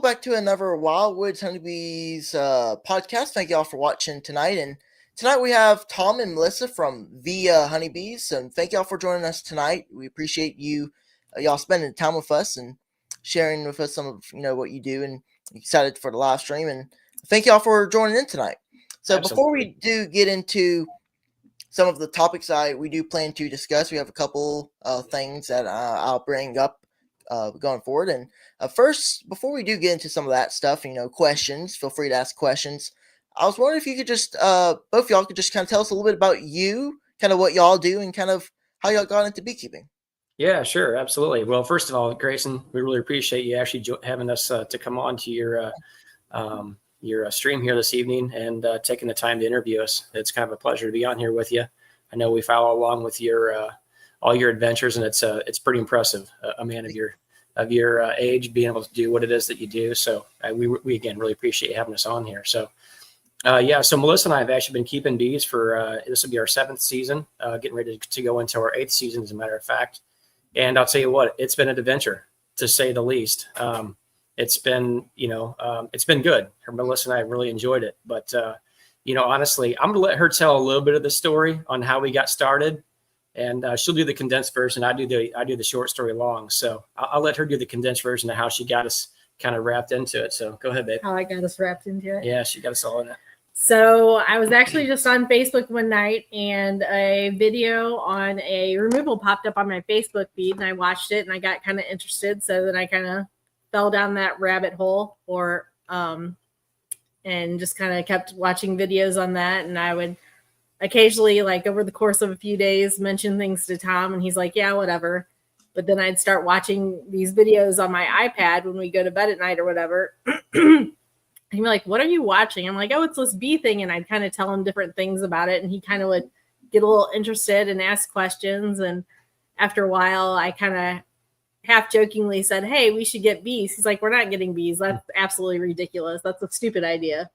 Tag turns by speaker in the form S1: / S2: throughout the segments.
S1: Back to another Wildwoods Honeybees podcast. Thank you all for watching tonight. And tonight we have Tom and Mellissa from the Honeybees. And thank you all for joining us tonight. We appreciate you, y'all spending time with us and sharing with us some of what you do. And excited for the live stream. And thank you all for joining in tonight. So Absolutely. Before we do get into some of the topics we do plan to discuss, we have a couple things that I'll bring up going forward. And first, before we do get into some of that stuff, questions, feel free to ask questions. I was wondering if you could just, both of y'all could just kind of tell us a little bit about you, kind of what y'all do, and kind of how y'all got into beekeeping.
S2: Yeah, sure. Absolutely. Well, first of all, Grayson, we really appreciate you actually having us to come on to your stream here this evening and taking the time to interview us. It's kind of a pleasure to be on here with you. I know we follow along with your all your adventures, and it's pretty impressive. A man of your age being able to do what it is that you do. So we again really appreciate you having us on here. So so Mellissa and I have actually been keeping bees for this will be our 7th season, getting ready to go into our 8th season, as a matter of fact. And I'll tell you what, it's been an adventure, to say the least. It's been it's been good. Mellissa and I really enjoyed it. But honestly, I'm gonna let her tell a little bit of the story on how we got started. And she'll do the condensed version. I do the short story long. So I'll let her do the condensed version of how she got us kind of wrapped into it. So go ahead, babe.
S3: How I got us wrapped into it.
S2: Yeah, she got us all in it.
S3: So I was actually just on Facebook one night, and a video on a removal popped up on my Facebook feed, and I watched it, and I got kind of interested. So then I kind of fell down that rabbit hole, and just kind of kept watching videos on that. And I would occasionally, like over the course of a few days, mention things to Tom, and he's like, yeah, whatever. But then I'd start watching these videos on my iPad when we go to bed at night or whatever. He'd be like, what are you watching? I'm like, oh, it's this bee thing. And I'd kind of tell him different things about it. And he kind of would get a little interested and ask questions. And after a while, I kind of half jokingly said, hey, we should get bees. He's like, we're not getting bees. That's absolutely ridiculous. That's a stupid idea.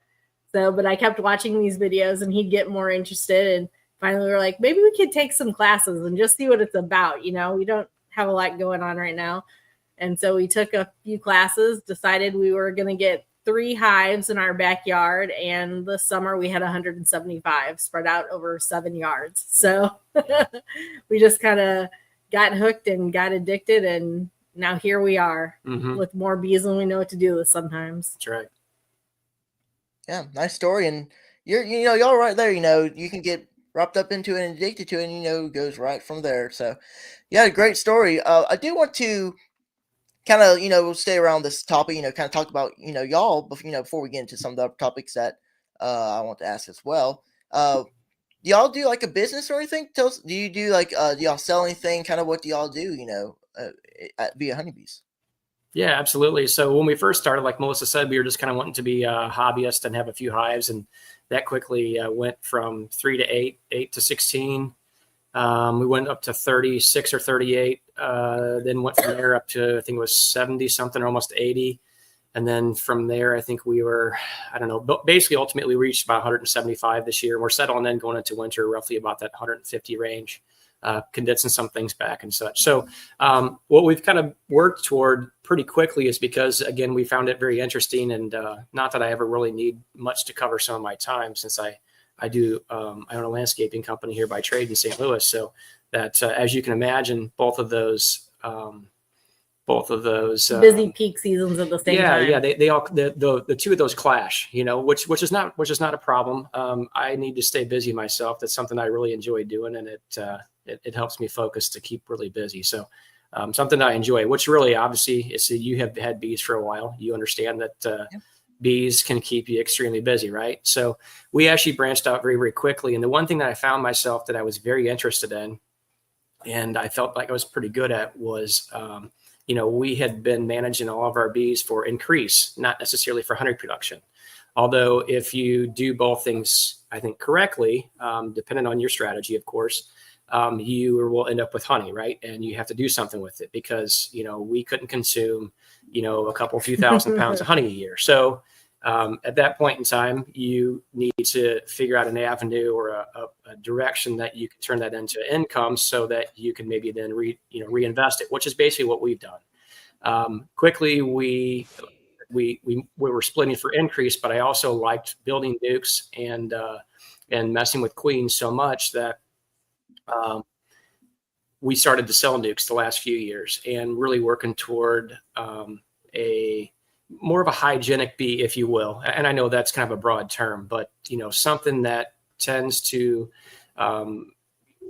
S3: So, but I kept watching these videos, and he'd get more interested. And finally we were like, maybe we could take some classes and just see what it's about. We don't have a lot going on right now. And so we took a few classes, decided we were going to get 3 hives in our backyard. And this summer we had 175 spread out over 7 yards. So we just kind of got hooked and got addicted. And now here we are with more bees than we know what to do with sometimes.
S2: That's right.
S1: Yeah, nice story. And y'all right there, you can get wrapped up into it and addicted to it, and it goes right from there. So yeah, great story. I do want to kind of, we'll stay around this topic, kind of talk about, y'all, before we get into some of the other topics that I want to ask as well. Do y'all do like a business or anything? Do you do like, do y'all sell anything? Kind of what do y'all do, at via Honeybees?
S2: Yeah, absolutely. So when we first started, like Mellissa said, we were just kind of wanting to be a hobbyist and have a few hives. And that quickly went from 3 to 8, 8 to 16. We went up to 36 or 38, then went from there up to, I think it was 70 something, almost 80. And then from there, I think we were, I don't know, but basically ultimately we reached about 175 this year. We're settling in going into winter, roughly about that 150 range. Condensing some things back and such. So what we've kind of worked toward pretty quickly is because, again, we found it very interesting, and not that I ever really need much to cover some of my time, since I own a landscaping company here by trade in St. Louis. So that, as you can imagine, both of those
S3: busy peak seasons at the same time.
S2: Yeah, they all the two of those clash, which is not a problem. I need to stay busy myself. That's something I really enjoy doing, and it helps me focus to keep really busy. So something I enjoy, which really obviously is you have had bees for a while. You understand that bees can keep you extremely busy, right? So we actually branched out very, very quickly. And the one thing that I found myself that I was very interested in, and I felt like I was pretty good at, was, we had been managing all of our bees for increase, not necessarily for honey production. Although if you do both things, I think correctly, depending on your strategy, of course, you will end up with honey, right? And you have to do something with it because, we couldn't consume, a few thousand pounds of honey a year. So at that point in time, you need to figure out an avenue or a direction that you can turn that into income so that you can maybe then reinvest it, which is basically what we've done. Quickly, we were splitting for increase, but I also liked building nukes and messing with queens so much that we started to sell nukes the last few years and really working toward a more of a hygienic bee, if you will. And I know that's kind of a broad term, but something that tends to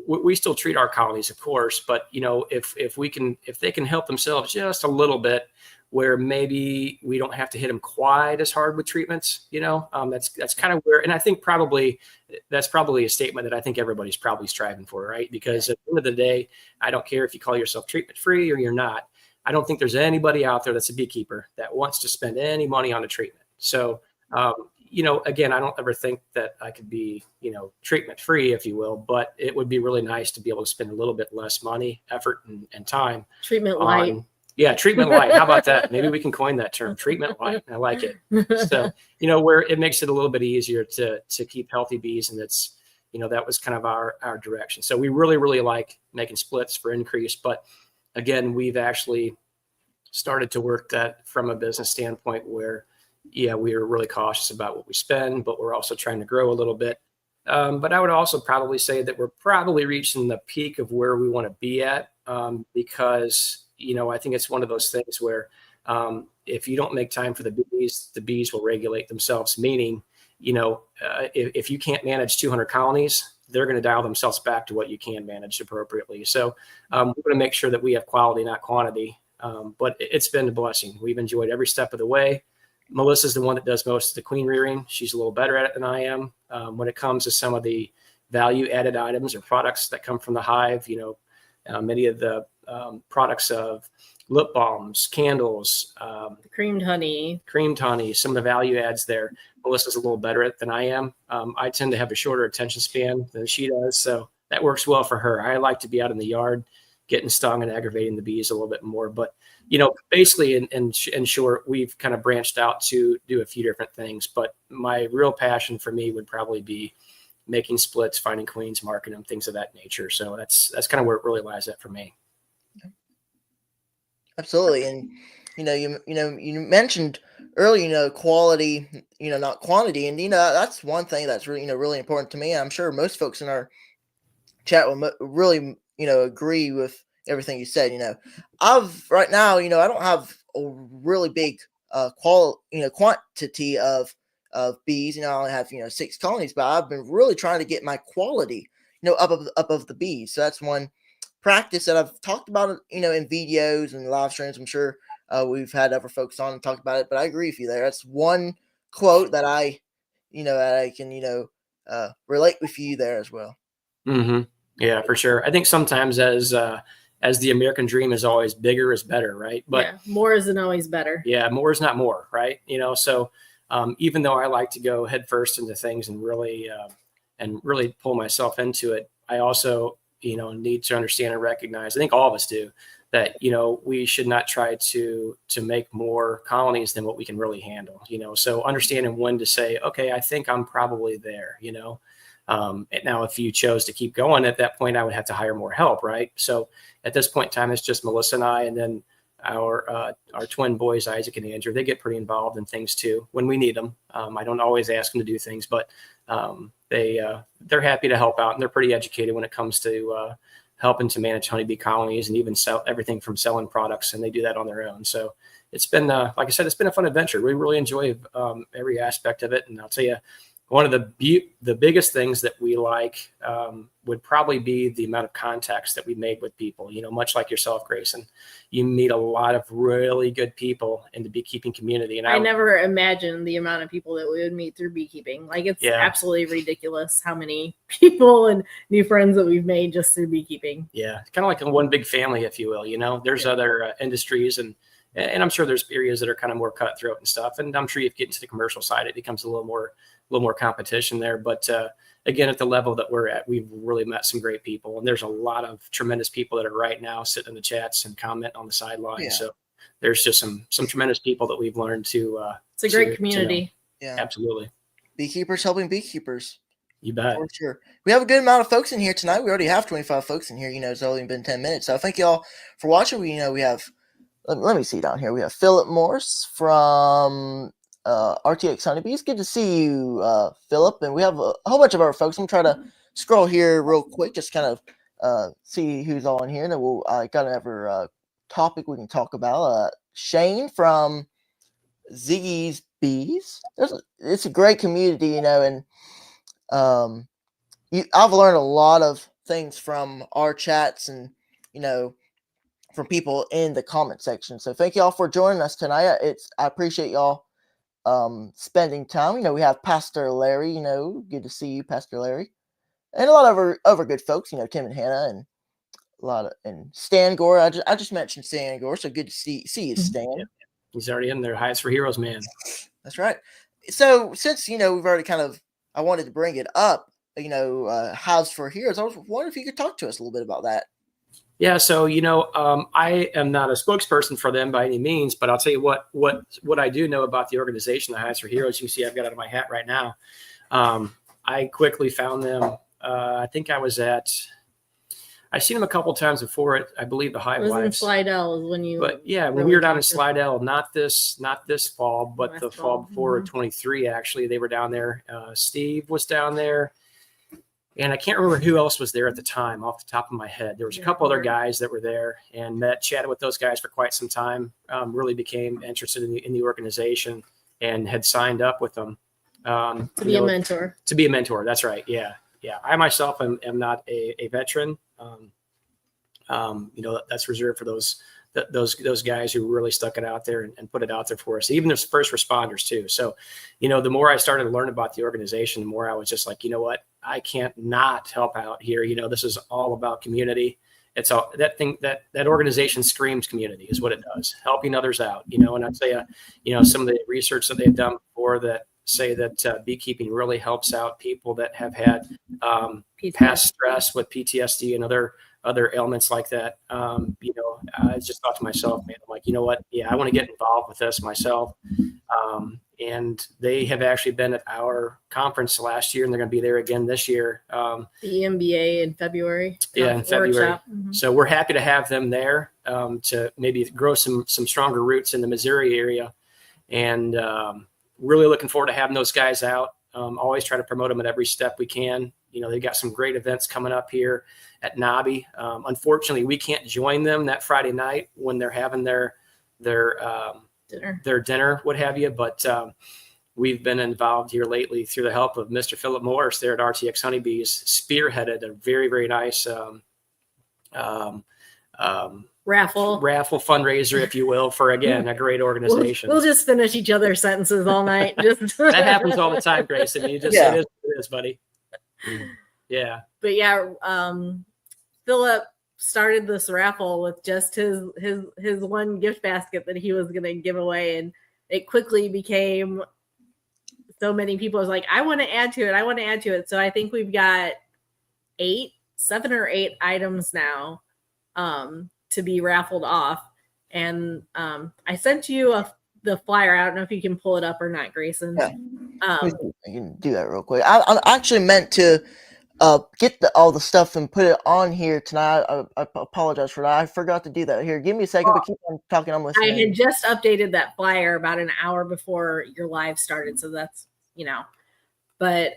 S2: we still treat our colonies, of course, but if they can help themselves just a little bit, where maybe we don't have to hit them quite as hard with treatments, that's kind of where, and I think that's probably a statement that I think everybody's probably striving for, right? Because at the end of the day, I don't care if you call yourself treatment free or you're not. I don't think there's anybody out there that's a beekeeper that wants to spend any money on a treatment. So, again, I don't ever think that I could be, treatment free, if you will, but it would be really nice to be able to spend a little bit less money, effort, and time.
S3: Treatment light.
S2: Yeah, treatment light. How about that? Maybe we can coin that term, treatment light. I like it. So, where it makes it a little bit easier to keep healthy bees, and it's, that was kind of our direction. So we really, really like making splits for increase, but again, we've actually started to work that from a business standpoint where, we are really cautious about what we spend, but we're also trying to grow a little bit. But I would also probably say that we're probably reaching the peak of where we want to be at, because, I think it's one of those things where if you don't make time for the bees will regulate themselves, meaning, if you can't manage 200 colonies, they're going to dial themselves back to what you can manage appropriately. So we're going to make sure that we have quality, not quantity. But it's been a blessing. We've enjoyed every step of the way. Melissa's the one that does most of the queen rearing. She's a little better at it than I am. When it comes to some of the value added items or products that come from the hive, many of the products of lip balms, candles,
S3: creamed honey,
S2: some of the value adds there. Melissa's a little better at it than I am. I tend to have a shorter attention span than she does. So that works well for her. I like to be out in the yard, getting stung and aggravating the bees a little bit more. But, basically in short, we've kind of branched out to do a few different things. But my real passion for me would probably be making splits, finding queens, marketing them, things of that nature. So that's kind of where it really lies at for me.
S1: Absolutely. And, you mentioned earlier, quality, not quantity. And, that's one thing that's really, really important to me. I'm sure most folks in our chat will really, agree with everything you said. Right now, I don't have a really big quantity of bees. I only have 6 colonies, but I've been really trying to get my quality up of the bees. So that's one practice that I've talked about in videos and live streams. I'm sure we've had other folks on and talked about it, but I agree with you there. That's one quote that I can relate with you there as well.
S2: Mm-hmm. Yeah, for sure. I think sometimes as the American dream is always bigger is better, right? But
S3: more isn't always better.
S2: Yeah, more is not more, right? So even though I like to go headfirst into things and really pull myself into it, I also need to understand and recognize, I think all of us do, that we should not try to make more colonies than what we can really handle. So understanding when to say, okay, I think I'm probably there. Now, if you chose to keep going at that point, I would have to hire more help, right? So at this point in time, it's just Mellissa and I, and then our twin boys, Isaac and Andrew. They get pretty involved in things too when we need them. I don't always ask them to do things, but they're happy to help out, and they're pretty educated when it comes to helping to manage honeybee colonies and even sell everything from selling products, and they do that on their own. So it's been, like I said, it's been a fun adventure. We really enjoy every aspect of it, and I'll tell you, one of the biggest things that we like would probably be the amount of contacts that we made with people. Much like yourself, Grayson, you meet a lot of really good people in the beekeeping community. And
S3: I never imagined the amount of people that we would meet through beekeeping. Like, it's absolutely ridiculous how many people and new friends that we've made just through beekeeping.
S2: Yeah, it's kind of like a one big family, if you will. There's other industries and I'm sure there's areas that are kind of more cutthroat and stuff. And I'm sure if you get into the commercial side, it becomes a little more competition there. But again, at the level that we're at, we've really met some great people. And there's a lot of tremendous people that are right now sitting in the chats and comment on the sideline. Yeah. So there's just some tremendous people that we've learned to.
S3: It's a great community.
S2: Yeah, absolutely.
S1: Beekeepers helping beekeepers.
S2: You bet.
S1: For sure. We have a good amount of folks in here tonight. We already have 25 folks in here. It's only been 10 minutes. So thank you all for watching. We have, let me see down here. We have Philip Morse from RTX Honeybees. Good to see you, Philip. And we have a whole bunch of other folks. I'm trying to scroll here real quick, just kind of see who's on here. And then we'll got another topic we can talk about. Shane from Ziggy's Bees. It's a great community, and I've learned a lot of things from our chats and from people in the comment section. So thank y'all for joining us tonight. I appreciate y'all spending time. We have Pastor Larry. Good to see you, Pastor Larry, and a lot of other good folks. Tim and Hannah, and and Stan Gore. I just mentioned Stan Gore, so good to see you, Stan.
S2: Yeah. He's already in there. Hives for Heroes, man.
S1: That's right. So since we've already I wanted to bring it up. Hives for Heroes. I was wondering if you could talk to us a little bit about that.
S2: Yeah, so I am not a spokesperson for them by any means, but I'll tell you what I do know about the organization, the Hives for Heroes. You see, I've got it on my hat right now. I quickly found them. I think I've seen them a couple times before it. I believe the Hive
S3: Wives.
S2: It was in
S3: Slidell when you.
S2: But yeah, when we were down in Slidell, not this fall, but the fall before 23. Actually, they were down there. Steve was down there. And I can't remember who else was there at the time off the top of my head. There was a couple other guys that were there and chatted with those guys for quite some time, really became interested in the organization and had signed up with them.
S3: To be a mentor.
S2: To be a mentor. That's right. Yeah. Yeah. I myself am not a veteran. That's reserved for those guys who really stuck it out there and put it out there for us, even as first responders too. So, the more I started to learn about the organization, the more I was just like, I can't not help out here. This is all about community. It's all that organization screams community is what it does, helping others out, and I'd say, some of the research that they've done before that say that beekeeping really helps out people that have had past stress with PTSD and other ailments like that. I just thought to myself, man, I'm like, you know what? Yeah, I want to get involved with this myself. And they have actually been at our conference last year, and they're going to be there again this year. The
S3: EMBA in February.
S2: Yeah, in February. Mm-hmm. So we're happy to have them there to maybe grow some stronger roots in the Missouri area. And really looking forward to having those guys out. Always try to promote them at every step we can. They've got some great events coming up here at Nobby. Unfortunately, we can't join them that Friday night when they're having their dinner, what have you. But we've been involved here lately through the help of Mr. Philip Morris there at RTX Honeybees, spearheaded a very, very nice
S3: raffle
S2: fundraiser, if you will, for, again, a great organization.
S3: We'll just finish each other's sentences all night.
S2: That happens all the time, Grayson. You just it is, buddy. Yeah.
S3: But yeah, Philip started this raffle with just his one gift basket that he was going to give away, and it quickly became so many people was like, I want to add to it. So I think we've got 7 or 8 items now to be raffled off. And I sent you the flyer. I don't know if you can pull it up or not, Grayson.
S1: Yeah. I can do that real quick. I actually meant to get all the stuff and put it on here tonight. I apologize for that. I forgot to do that. Here, give me a second, but keep on talking. I'm listening.
S3: I had just updated that flyer about an hour before your live started, so that's But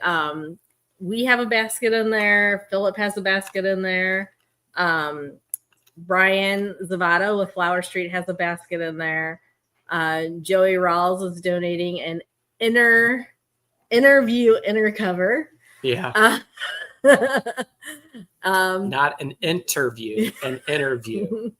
S3: we have a basket in there. Philip has a basket in there. Brian Zavato with Flower Street has a basket in there. Joey Rawls is donating an inner interview inner cover.
S2: Yeah.
S3: Um,
S2: Not an interview, an interview.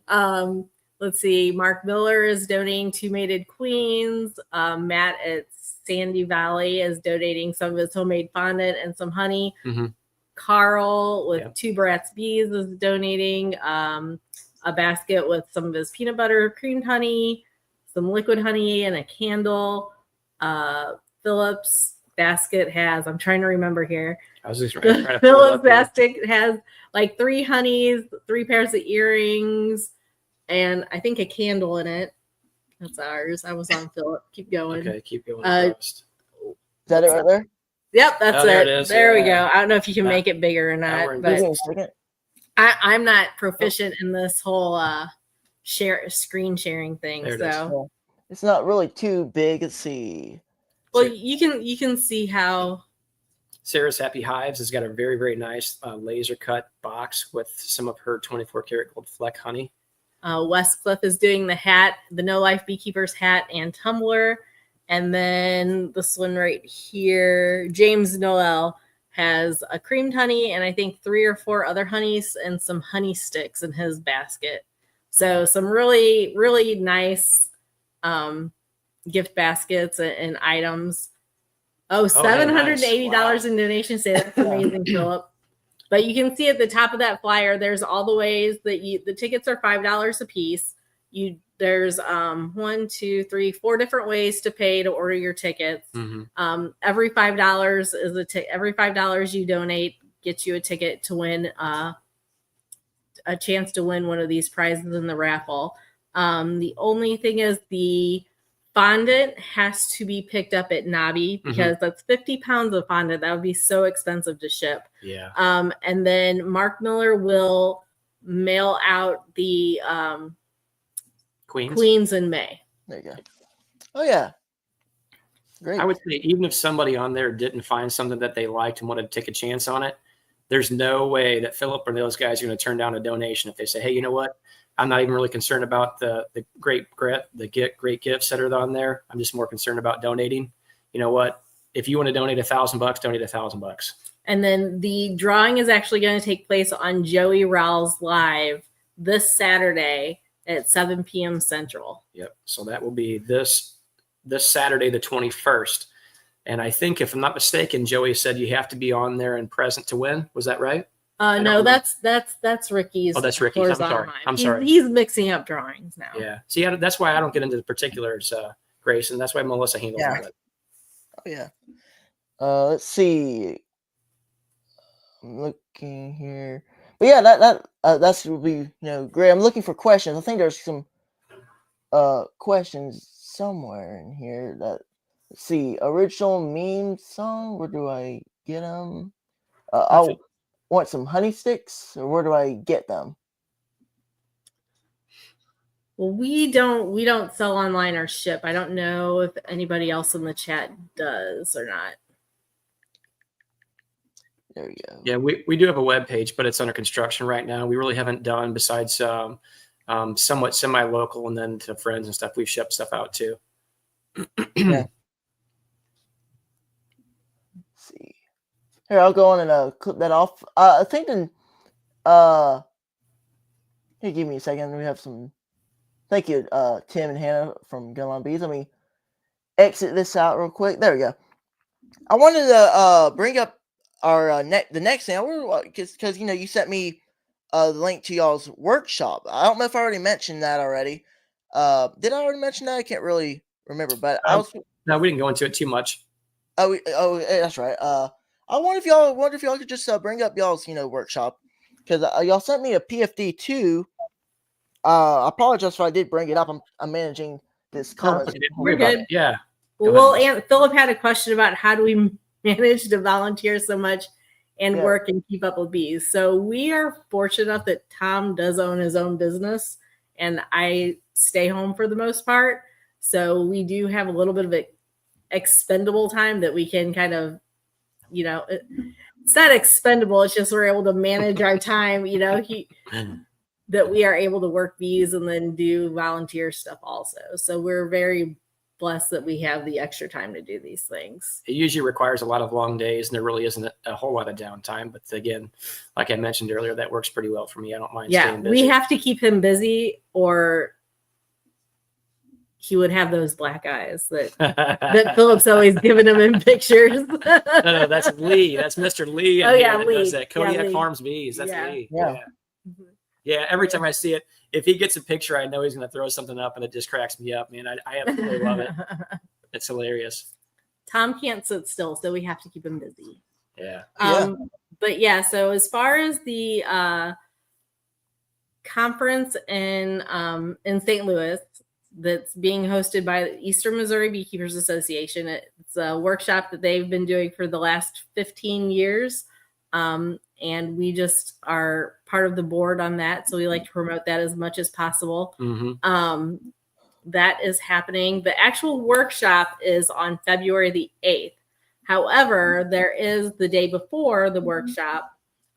S3: Let's see. Mark Miller is donating 2 mated queens. Matt at Sandy Valley is donating some of his homemade fondant and some honey.
S2: Mm-hmm.
S3: Carl with 2 Bratz bees is donating a basket with some of his peanut butter creamed honey, some liquid honey, and a candle. Phillips basket has, I'm trying to remember here.
S2: I was just trying to
S3: Phillips basket has like 3 honeys, 3 pairs of earrings, and I think a candle in it. That's ours. I was on Philip. Keep going.
S2: Okay, keep going.
S1: Is that it right there?
S3: Yep, that's
S2: there
S3: it.
S2: It is.
S3: There we go. I don't know if you can make it bigger or not, but I'm not proficient in this whole screen sharing thing. So
S1: it's not really too big. Let's see.
S3: Well, you can see how
S2: Sarah's Happy Hives has got a very, very nice laser cut box with some of her 24 karat gold fleck honey.
S3: Westcliff is doing the hat, the No Life Beekeepers hat and tumbler. And then this one right here, James Noel has a creamed honey and I think 3 or 4 other honeys and some honey sticks in his basket. So some really, really nice gift baskets and items. $780 in donations. That's amazing, Philip. But you can see at the top of that flyer, there's all the ways that the tickets are $5 a piece. There's 1, 2, 3, 4 different ways to pay to order your tickets.
S2: Mm-hmm.
S3: Every $5 is every $5 you donate gets you a ticket to win a chance to win one of these prizes in the raffle. The only thing is the fondant has to be picked up at Nobby because that's 50 pounds of fondant. That would be so expensive to ship.
S2: Yeah.
S3: And then Mark Miller will mail out the Queens in May.
S1: There you go. Oh yeah. Great.
S2: I would say even if somebody on there didn't find something that they liked and wanted to take a chance on it, there's no way that Philip or those guys are going to turn down a donation if they say, hey, you know what? I'm not even really concerned about the great gifts that are on there. I'm just more concerned about donating. You know what? If you want to donate $1,000, donate $1,000.
S3: And then the drawing is actually going to take place on Joey Rowell's Live this Saturday at 7 p.m. Central.
S2: Yep. So that will be this Saturday, the 21st. And I think, if I'm not mistaken, Joey said you have to be on there and present to win. Was that right?
S3: No, that's Ricky's.
S2: Oh, that's Ricky's. I'm sorry.
S3: He's mixing up drawings now.
S2: Yeah. See, that's why I don't get into the particulars, Grayson. That's why Mellissa handles it.
S1: Oh yeah. Let's see. I'm looking here, but yeah, that's will be great. I'm looking for questions. I think there's some questions somewhere in here. Let's see, original meme song. Where do I get them? I want some honey sticks, or where do I get them?
S3: Well, we don't sell online or ship. I don't know if anybody else in the chat does or not.
S1: There we go.
S2: Yeah, we do have a web page, but it's under construction right now. We really haven't done, besides somewhat semi-local and then to friends and stuff, we've shipped stuff out too.
S1: Yeah. Let's see. Here, I'll go on and clip that off. I think then, here, give me a second. We have some. Thank you, Tim and Hannah from Gunline Bees. Let me exit this out real quick. There we go. I wanted to bring up our the next thing, because you sent me the link to y'all's workshop. I don't know if I already mentioned that already. Did I already mention that? I can't really remember, but
S2: no, we didn't go into it too much.
S1: Oh, that's right. I wonder if y'all could just bring up y'all's workshop, because y'all sent me a PFD 2. I apologize if I did bring it up. I'm managing this comment.
S3: We're good.
S2: Yeah.
S3: Well, and Philip had a question about how do we manage to volunteer so much and work and keep up with bees. So we are fortunate enough that Tom does own his own business, and I stay home for the most part. So we do have a little bit of expendable time that we can kind of, it's not expendable. It's just we're able to manage our time, that we are able to work bees and then do volunteer stuff also. So we're very blessed that we have the extra time to do these things.
S2: It usually requires a lot of long days, and there really isn't a whole lot of downtime. But again, like I mentioned earlier, that works pretty well for me. I don't mind staying busy.
S3: We have to keep him busy, or he would have those black eyes that Philip's always giving him in pictures.
S2: No, that's Lee. That's Mr. Lee.
S3: Oh, yeah, Lee.
S2: Does that Kodiak
S3: Lee.
S2: Farms bees. That's Lee.
S1: Yeah.
S2: Yeah, every time I see it, if he gets a picture, I know he's going to throw something up, and it just cracks me up, man. I absolutely love it. It's hilarious.
S3: Tom can't sit still, so we have to keep him busy.
S2: Yeah.
S3: But yeah, so as far as the conference in St. Louis that's being hosted by the Eastern Missouri Beekeepers Association, it's a workshop that they've been doing for the last 15 years. And we just are part of the board on that. So we like to promote that as much as possible.
S2: Mm-hmm.
S3: That is happening. The actual workshop is on February the 8th. However, there is the day before the workshop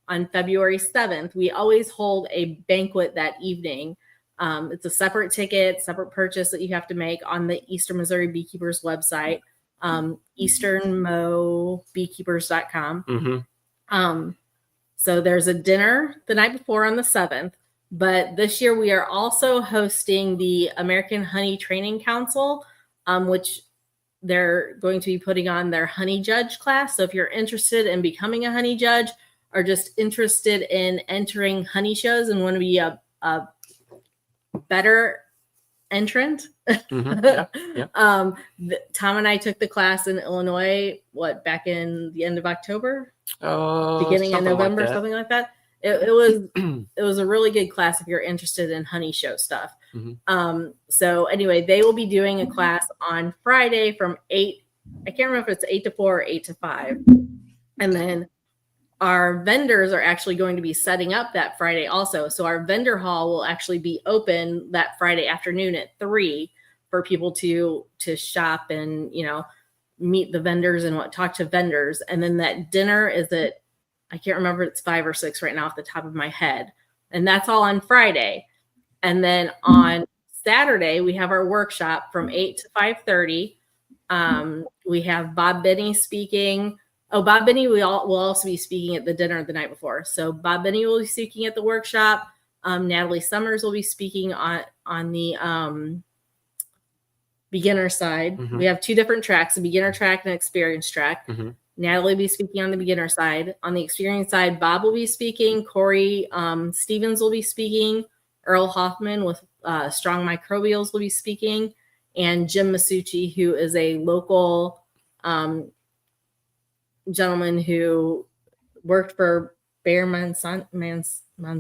S3: on February 7th. We always hold a banquet that evening. It's a separate ticket, separate purchase that you have to make on the Eastern Missouri Beekeepers website, easternmobeekeepers.com.
S2: Mm-hmm.
S3: So there's a dinner the night before on the 7th, but this year we are also hosting the American Honey Training Council, which they're going to be putting on their honey judge class. So if you're interested in becoming a honey judge or just interested in entering honey shows and want to be a better entrant.
S2: Mm-hmm. Yeah.
S3: Tom and I took the class in Illinois, back in the end of October? Beginning of November, something like that. It was a really good class if you're interested in honey show stuff.
S2: Mm-hmm.
S3: So anyway, they will be doing a class on Friday from 8. I can't remember if it's 8 to 4 or 8 to 5. And then our vendors are actually going to be setting up that Friday also. So our vendor hall will actually be open that Friday afternoon at 3 for people to shop and, meet the vendors and talk to vendors. And then that dinner is at, I can't remember, it's 5 or 6 right now off the top of my head. And that's all on Friday. And then on Saturday, we have our workshop from 8 to 5:30. We have Bob Benny speaking. Oh, Bob Benny will also be speaking at the dinner the night before. So Bob Benny will be speaking at the workshop. Natalie Summers will be speaking on the beginner side.
S2: Mm-hmm.
S3: We have 2 different tracks, a beginner track and an experience track.
S2: Mm-hmm.
S3: Natalie will be speaking on the beginner side. On the experience side, Bob will be speaking. Corey Stevens will be speaking. Earl Hoffman with Strong Microbials will be speaking. And Jim Masucci, who is a local gentleman who worked for Bayer Monsanto.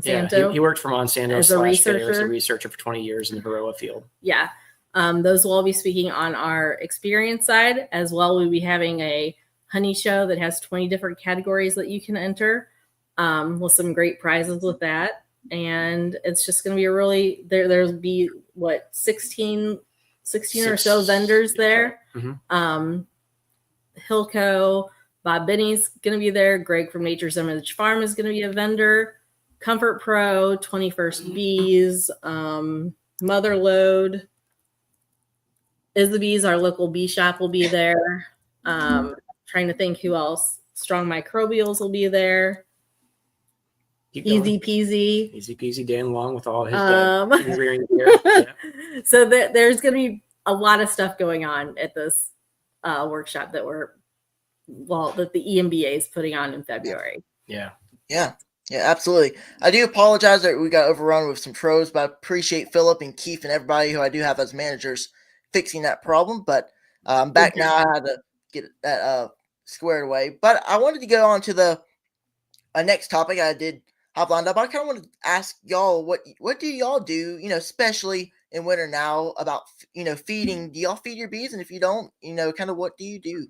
S2: Yeah, he worked for Monsanto
S3: as a
S2: researcher.
S3: researcher.
S2: As a researcher for 20 years in the Varroa field.
S3: Yeah. Those will all be speaking on our experience side. As well, we'll be having a honey show that has 20 different categories that you can enter, with some great prizes with that. And it's just going to be a really, there'll be 16 or so vendors there.
S2: Mm-hmm.
S3: Hilco, Bob Benny's going to be there. Greg from Nature's Image Farm is going to be a vendor. Comfort Pro, 21st Bees, Motherload, Is the Bees, our local bee shop, will be there. Trying to think who else. Strong Microbials will be there. Easy peasy
S2: Dan Long with all his rearing gear. Yeah.
S3: So there's going to be a lot of stuff going on at this workshop that the EMBA is putting on in February.
S2: Yeah,
S1: absolutely. I do apologize that we got overrun with some pros, but I appreciate Philip and Keith and everybody who I do have as managers fixing that problem. But I'm back now. I had to get that squared away. But I wanted to go on to the next topic I did have lined up. I kind of want to ask y'all what do y'all do, especially in winter now, about feeding. Do y'all feed your bees? And if you don't, kind of what do you do?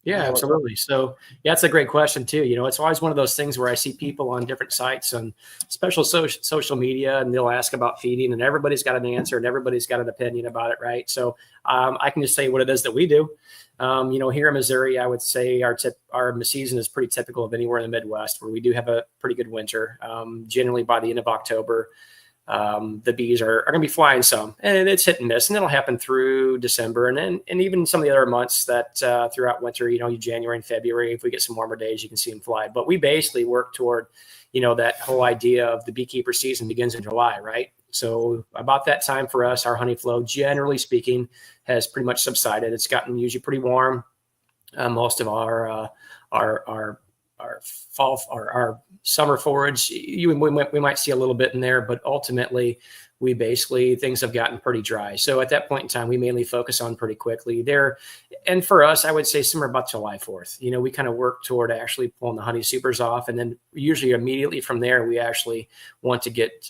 S2: Yeah, absolutely. So that's a great question too. It's always one of those things where I see people on different sites and special social media, and they'll ask about feeding, and everybody's got an answer and everybody's got an opinion about it, right? So I can just say what it is that we do. Here in Missouri, I would say our season is pretty typical of anywhere in the Midwest, where we do have a pretty good winter. Generally by the end of October, the bees are going to be flying some, and it's hit and miss, and it'll happen through December, and even some of the other months that throughout winter, January and February, if we get some warmer days, you can see them fly. But we basically work toward, that whole idea of the beekeeper season begins in July, right? So about that time for us, our honey flow, generally speaking, has pretty much subsided. It's gotten usually pretty warm. Most of our fall or our summer forage, we might see a little bit in there, but ultimately things have gotten pretty dry. So at that point in time, we mainly focus on pretty quickly there. And for us, I would say somewhere about July 4th, we kind of work toward actually pulling the honey supers off. And then usually immediately from there, we actually want to get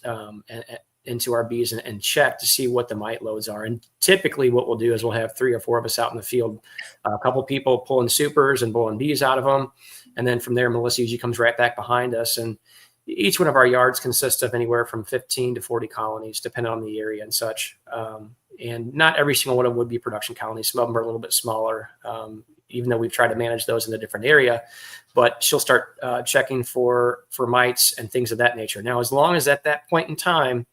S2: into our bees and check to see what the mite loads are. And typically what we'll do is we'll have 3 or 4 of us out in the field, a couple people pulling supers and pulling bees out of them. And then from there, Mellissa usually comes right back behind us. And each one of our yards consists of anywhere from 15 to 40 colonies, depending on the area and such. And not every single one of them would be production colonies. Some of them are a little bit smaller, even though we've tried to manage those in a different area. But she'll start checking for mites and things of that nature. Now, as long as at that point in time,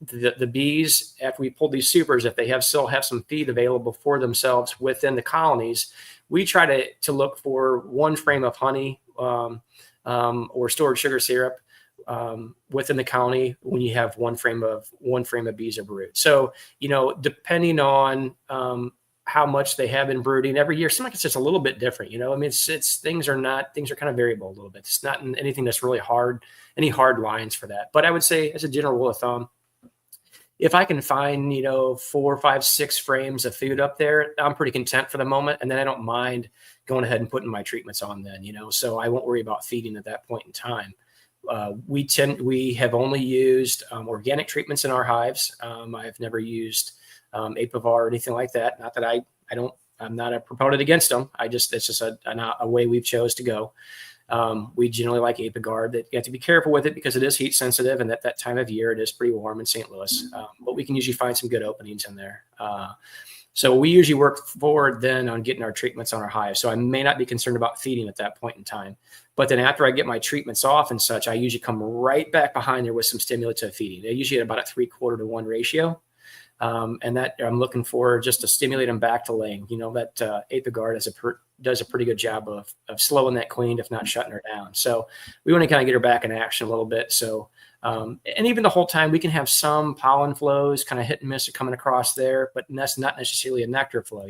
S2: the bees, after we pull these supers, if they still have some feed available for themselves within the colonies, we try to look for 1 frame of honey or stored sugar syrup within the colony when you have one frame of bees or brood. So, depending on how much they have been brooding every year, sometimes it's just a little bit different. Things are kind of variable a little bit. It's not anything that's really hard, any hard lines for that. But I would say, as a general rule of thumb, if I can find, 4, 5, 6 frames of food up there, I'm pretty content for the moment. And then I don't mind going ahead and putting my treatments on then, so I won't worry about feeding at that point in time. We have only used organic treatments in our hives. I've never used Apivar or anything like that. Not that I'm not a proponent against them. It's just a way we've chose to go. We generally like Apigard. That you have to be careful with it because it is heat sensitive, and at that time of year it is pretty warm in St. Louis. But we can usually find some good openings in there. So we usually work forward then on getting our treatments on our hive. So I may not be concerned about feeding at that point in time. But then after I get my treatments off and such, I usually come right back behind there with some stimulative feeding. They usually at about a 3/4 to 1 ratio. And that I'm looking for just to stimulate them back to laying. That Apigard does a pretty good job of slowing that queen, if not shutting her down. So we want to kind of get her back in action a little bit. So, and even the whole time we can have some pollen flows kind of hit and miss coming across there, but that's not necessarily a nectar flow,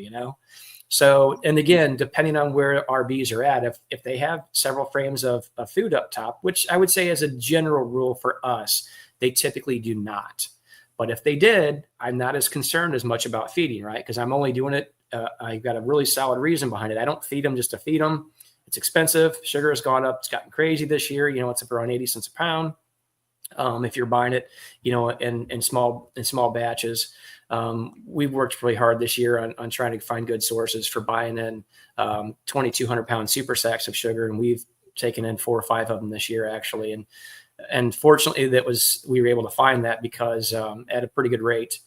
S2: So, and again, depending on where our bees are at, if they have several frames of food up top, which I would say as a general rule for us, they typically do not. But if they did, I'm not as concerned as much about feeding, right? Because I'm only doing it. I've got a really solid reason behind it. I don't feed them just to feed them. It's expensive. Sugar has gone up. It's gotten crazy this year. It's up around 80 cents a pound. If you're buying it, in small batches. We've worked really hard this year on trying to find good sources for buying in 2,200 pound super sacks of sugar. And we've taken in 4 or 5 of them this year, actually. And fortunately, we were able to find that because at a pretty good rate,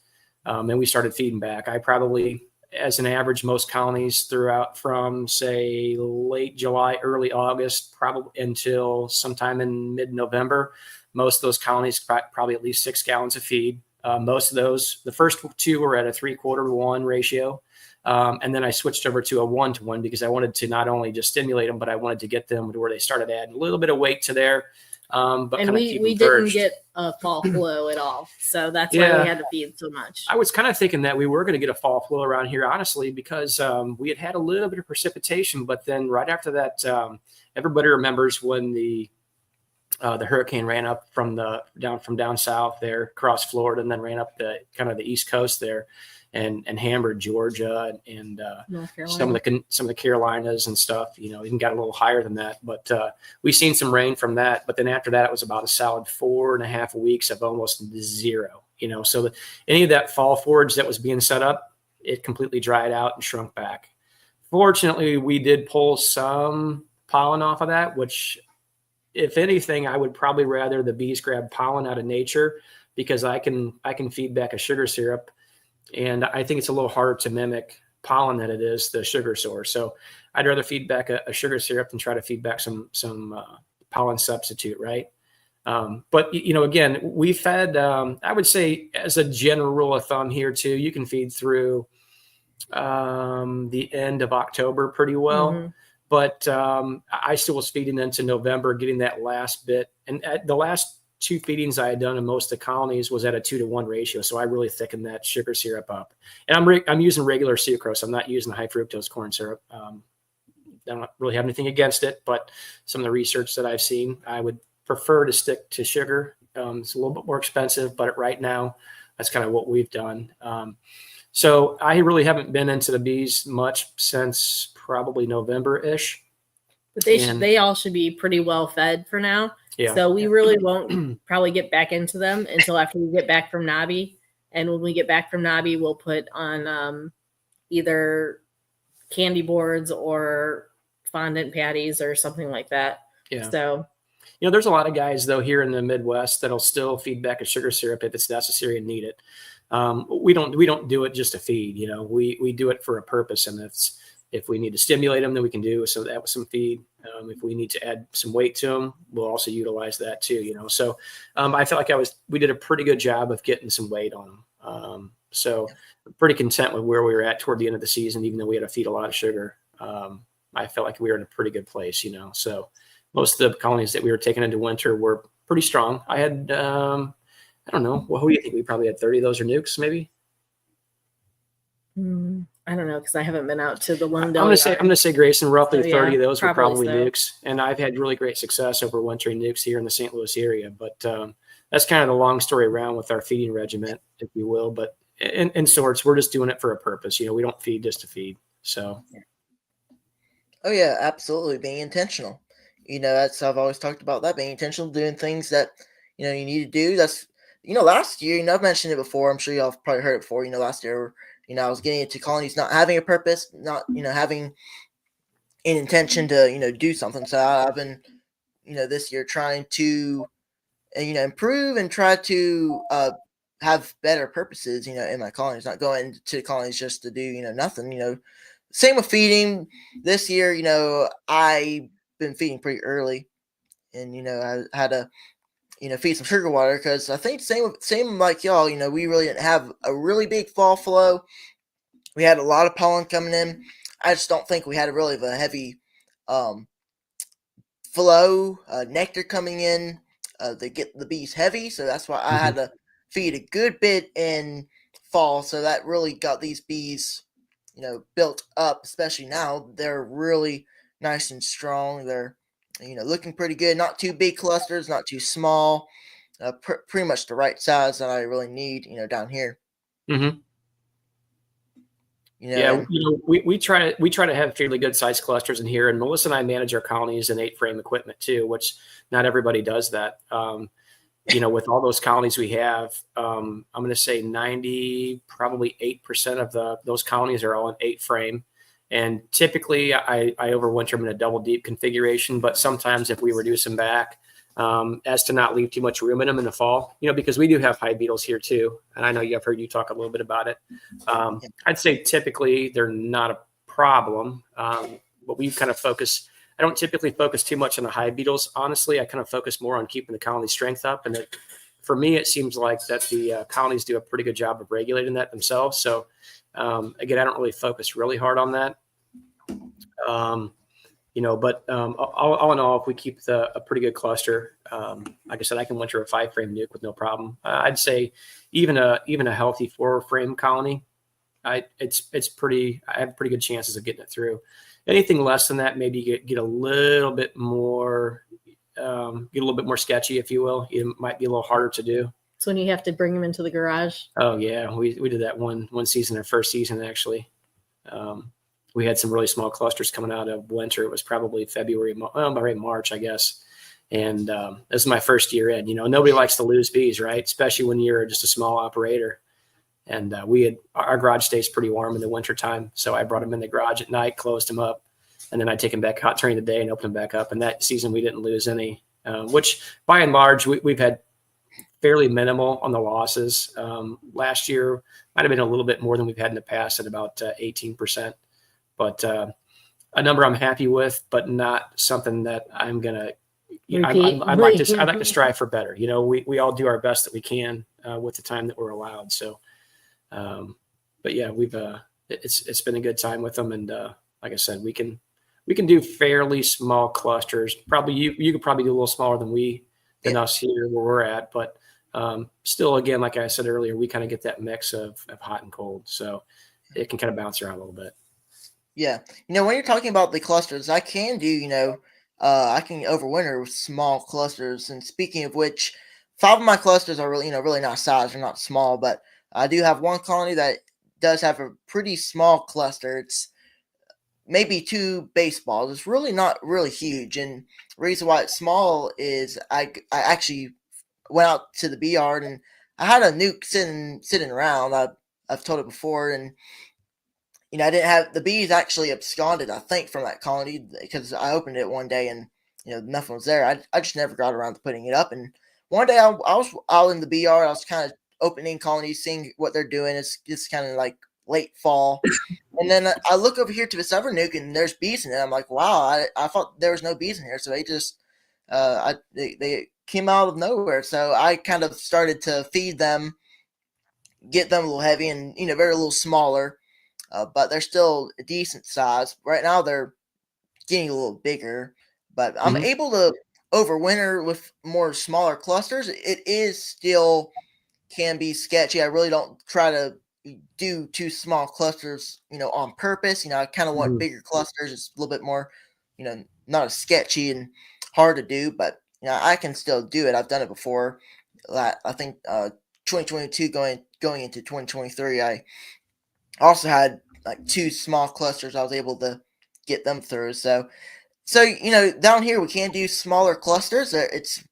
S2: and we started feeding back. I probably, as an average, most colonies throughout from say late July, early August, probably until sometime in mid-November, most of those colonies probably at least 6 gallons of feed. Most of those, the first 2 were at a 3/4 to 1 ratio. And then I switched over to a 1-to-1 because I wanted to not only just stimulate them, but I wanted to get them to where they started adding a little bit of weight to there. But
S3: and we didn't get a fall flow at all. So that's why we had to feed so much.
S2: I was kind of thinking that we were going to get a fall flow around here, honestly, because we had a little bit of precipitation. But then right after that, everybody remembers when the hurricane ran up from down south there across Florida and then ran up the East Coast there and hammered Georgia and some of the Carolinas and stuff, even got a little higher than that. But we've seen some rain from that. But then after that, it was about a solid 4.5 weeks of almost zero, so any of that fall forage that was being set up, it completely dried out and shrunk back. Fortunately, we did pull some pollen off of that, which, if anything, I would probably rather the bees grab pollen out of nature because I can feed back a sugar syrup. And I think it's a little harder to mimic pollen than it is the sugar source. So I'd rather feed back a sugar syrup than try to feed back some pollen substitute, right? But, again, we fed, I would say as a general rule of thumb here too, you can feed through the end of October pretty well.
S3: Mm-hmm.
S2: But I still was feeding into November, getting that last bit. And at the last 2 feedings I had done in most of the colonies was at a 2-to-1 ratio. So I really thickened that sugar syrup up. And I'm using regular sucrose. I'm not using high fructose corn syrup. I don't really have anything against it, but some of the research that I've seen, I would prefer to stick to sugar. It's a little bit more expensive, but right now, that's kind of what we've done. So I really haven't been into the bees much since probably November-ish.
S3: But they all should be pretty well fed for now.
S2: Yeah.
S3: So we really won't probably get back into them until after we get back from Nobby. And when we get back from Nobby, we'll put on either candy boards or fondant patties or something like that.
S2: Yeah.
S3: So,
S2: there's a lot of guys though here in the Midwest that'll still feed back a sugar syrup if it's necessary and need it. We don't do it just to feed. We do it for a purpose, and if we need to stimulate them, then we can do so that with some feed. If we need to add some weight to them, we'll also utilize that too. So I felt like we did a pretty good job of getting some weight on them. So I'm pretty content with where we were at toward the end of the season, even though we had to feed a lot of sugar. I felt like we were in a pretty good place. So most of the colonies that we were taking into winter were pretty strong. I had, I don't know. Well, who do you think? We probably had 30 of those or nukes, maybe.
S3: I don't know, because I haven't been out to the Lone
S2: I'm gonna say Grayson, roughly 30 of those were probably
S3: so.
S2: nukes, and I've had really great success over wintering nukes here in the St. Louis area. But that's kind of the long story around with our feeding regiment, if you will. But in sorts, we're just doing it for a purpose. We don't feed just to feed. So.
S1: Oh yeah, absolutely. Being intentional. That's I've always talked about that, being intentional, doing things that you need to do. That's last year. I've mentioned it before. I'm sure y'all have probably heard it before. Last year. I was getting into colonies not having a purpose, not, having an intention to, do something. So I've been, this year trying to, improve and try to have better purposes, in my colonies, not going to colonies just to do, nothing, Same with feeding. This year, I've been feeding pretty early, and, I had to, feed some sugar water because I think same like y'all, we really didn't have a really big fall flow. We had a lot of pollen coming in. I just don't think we had really a heavy flow, nectar coming in. They get the bees heavy, so that's why I had to feed a good bit in fall. So that really got these bees, built up. Especially now, they're really nice and strong. They're looking pretty good. Not too big clusters, not too small. Pretty much the right size that I really need, down here.
S2: Mm-hmm. We try to have fairly good sized clusters in here, and Mellissa and I manage our colonies in 8-frame equipment too, which not everybody does that. With all those colonies we have, I'm going to say 8% of those colonies are all in 8-frame. And typically I overwinter them in a double deep configuration, but sometimes if we reduce them back, as to not leave too much room in them in the fall, because we do have hive beetles here too. And I know I've heard you talk a little bit about it. I'd say typically they're not a problem, but we kind of focus. I don't typically focus too much on the hive beetles. Honestly, I kind of focus more on keeping the colony strength up. And for me, it seems like that the colonies do a pretty good job of regulating that themselves. So again, I don't really focus really hard on that. But all in all, if we keep a pretty good cluster, like I said, I can winter a 5-frame nuke with no problem. I'd say even a healthy 4-frame colony, I have pretty good chances of getting it through. Anything less than that, maybe get a little bit more, sketchy, if you will. It might be a little harder to do.
S3: So when you have to bring them into the garage.
S2: Oh yeah, we did that one season, our first season actually. We had some really small clusters coming out of winter. It was probably March, I guess. And this is my first year in. Nobody likes to lose bees, right? Especially when you're just a small operator. And our garage stays pretty warm in the wintertime. So I brought them in the garage at night, closed them up, and then I take them back out during the day and open them back up. And that season we didn't lose any, which by and large we've had fairly minimal on the losses. Last year might have been a little bit more than we've had in the past at about 18%. But a number I'm happy with, but not something that I'm going to, I'd like to strive for better. You know, we all do our best that we can with the time that we're allowed. So, but yeah, it's been a good time with them. And like I said, we can do fairly small clusters. Probably you could probably do a little smaller than us here where we're at, but still, again, like I said earlier, we kind of get that mix of hot and cold. So it can kind of bounce around a little bit.
S1: Yeah. You know, when you're talking about the clusters, I can do, I can overwinter with small clusters. And speaking of which, 5 of my clusters are really, really not size. They're not small, but I do have one colony that does have a pretty small cluster. It's maybe 2 baseballs. It's really not really huge. And the reason why it's small is I actually went out to the bee yard and I had a nuke sitting around. I've told it before, and I didn't have the bees actually absconded, I think, from that colony because I opened it one day and nothing was there. I just never got around to putting it up. And one day I was out in the bee yard. I was kind of opening colonies, seeing what they're doing. It's just kind of like late fall, and then I look over here to this other nuke and there's bees in it. I'm like, wow, I thought there was no bees in here, so they just they came out of nowhere. So I kind of started to feed them, get them a little heavy, and very a little smaller. But they're still a decent size. Right now, they're getting a little bigger, but I'm able to overwinter with more smaller clusters. It is still can be sketchy. I really don't try to do 2 small clusters, on purpose. I kind of want bigger clusters. It's a little bit more, not as sketchy and hard to do, but I can still do it. I've done it before. I think 2022 going into 2023, I also had like 2 small clusters. I was able to get them through. So down here we can do smaller clusters. It's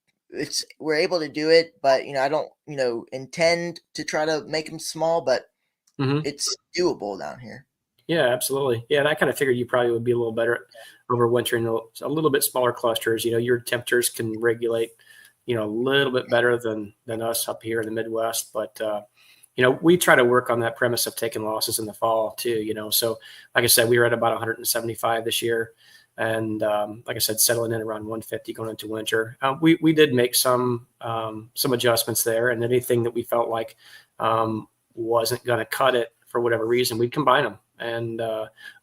S1: we're able to do it, but I don't intend to try to make them small, but it's doable down here.
S2: Yeah, absolutely. Yeah, and I kind of figured you probably would be a little better overwintering a little bit smaller clusters. Your temperatures can regulate, a little bit better than us up here in the Midwest, but we try to work on that premise of taking losses in the fall too, So like I said, we were at about 175 this year. And like I said, settling in around 150 going into winter. We did make some adjustments there, and anything that we felt like wasn't going to cut it for whatever reason, we'd combine them. And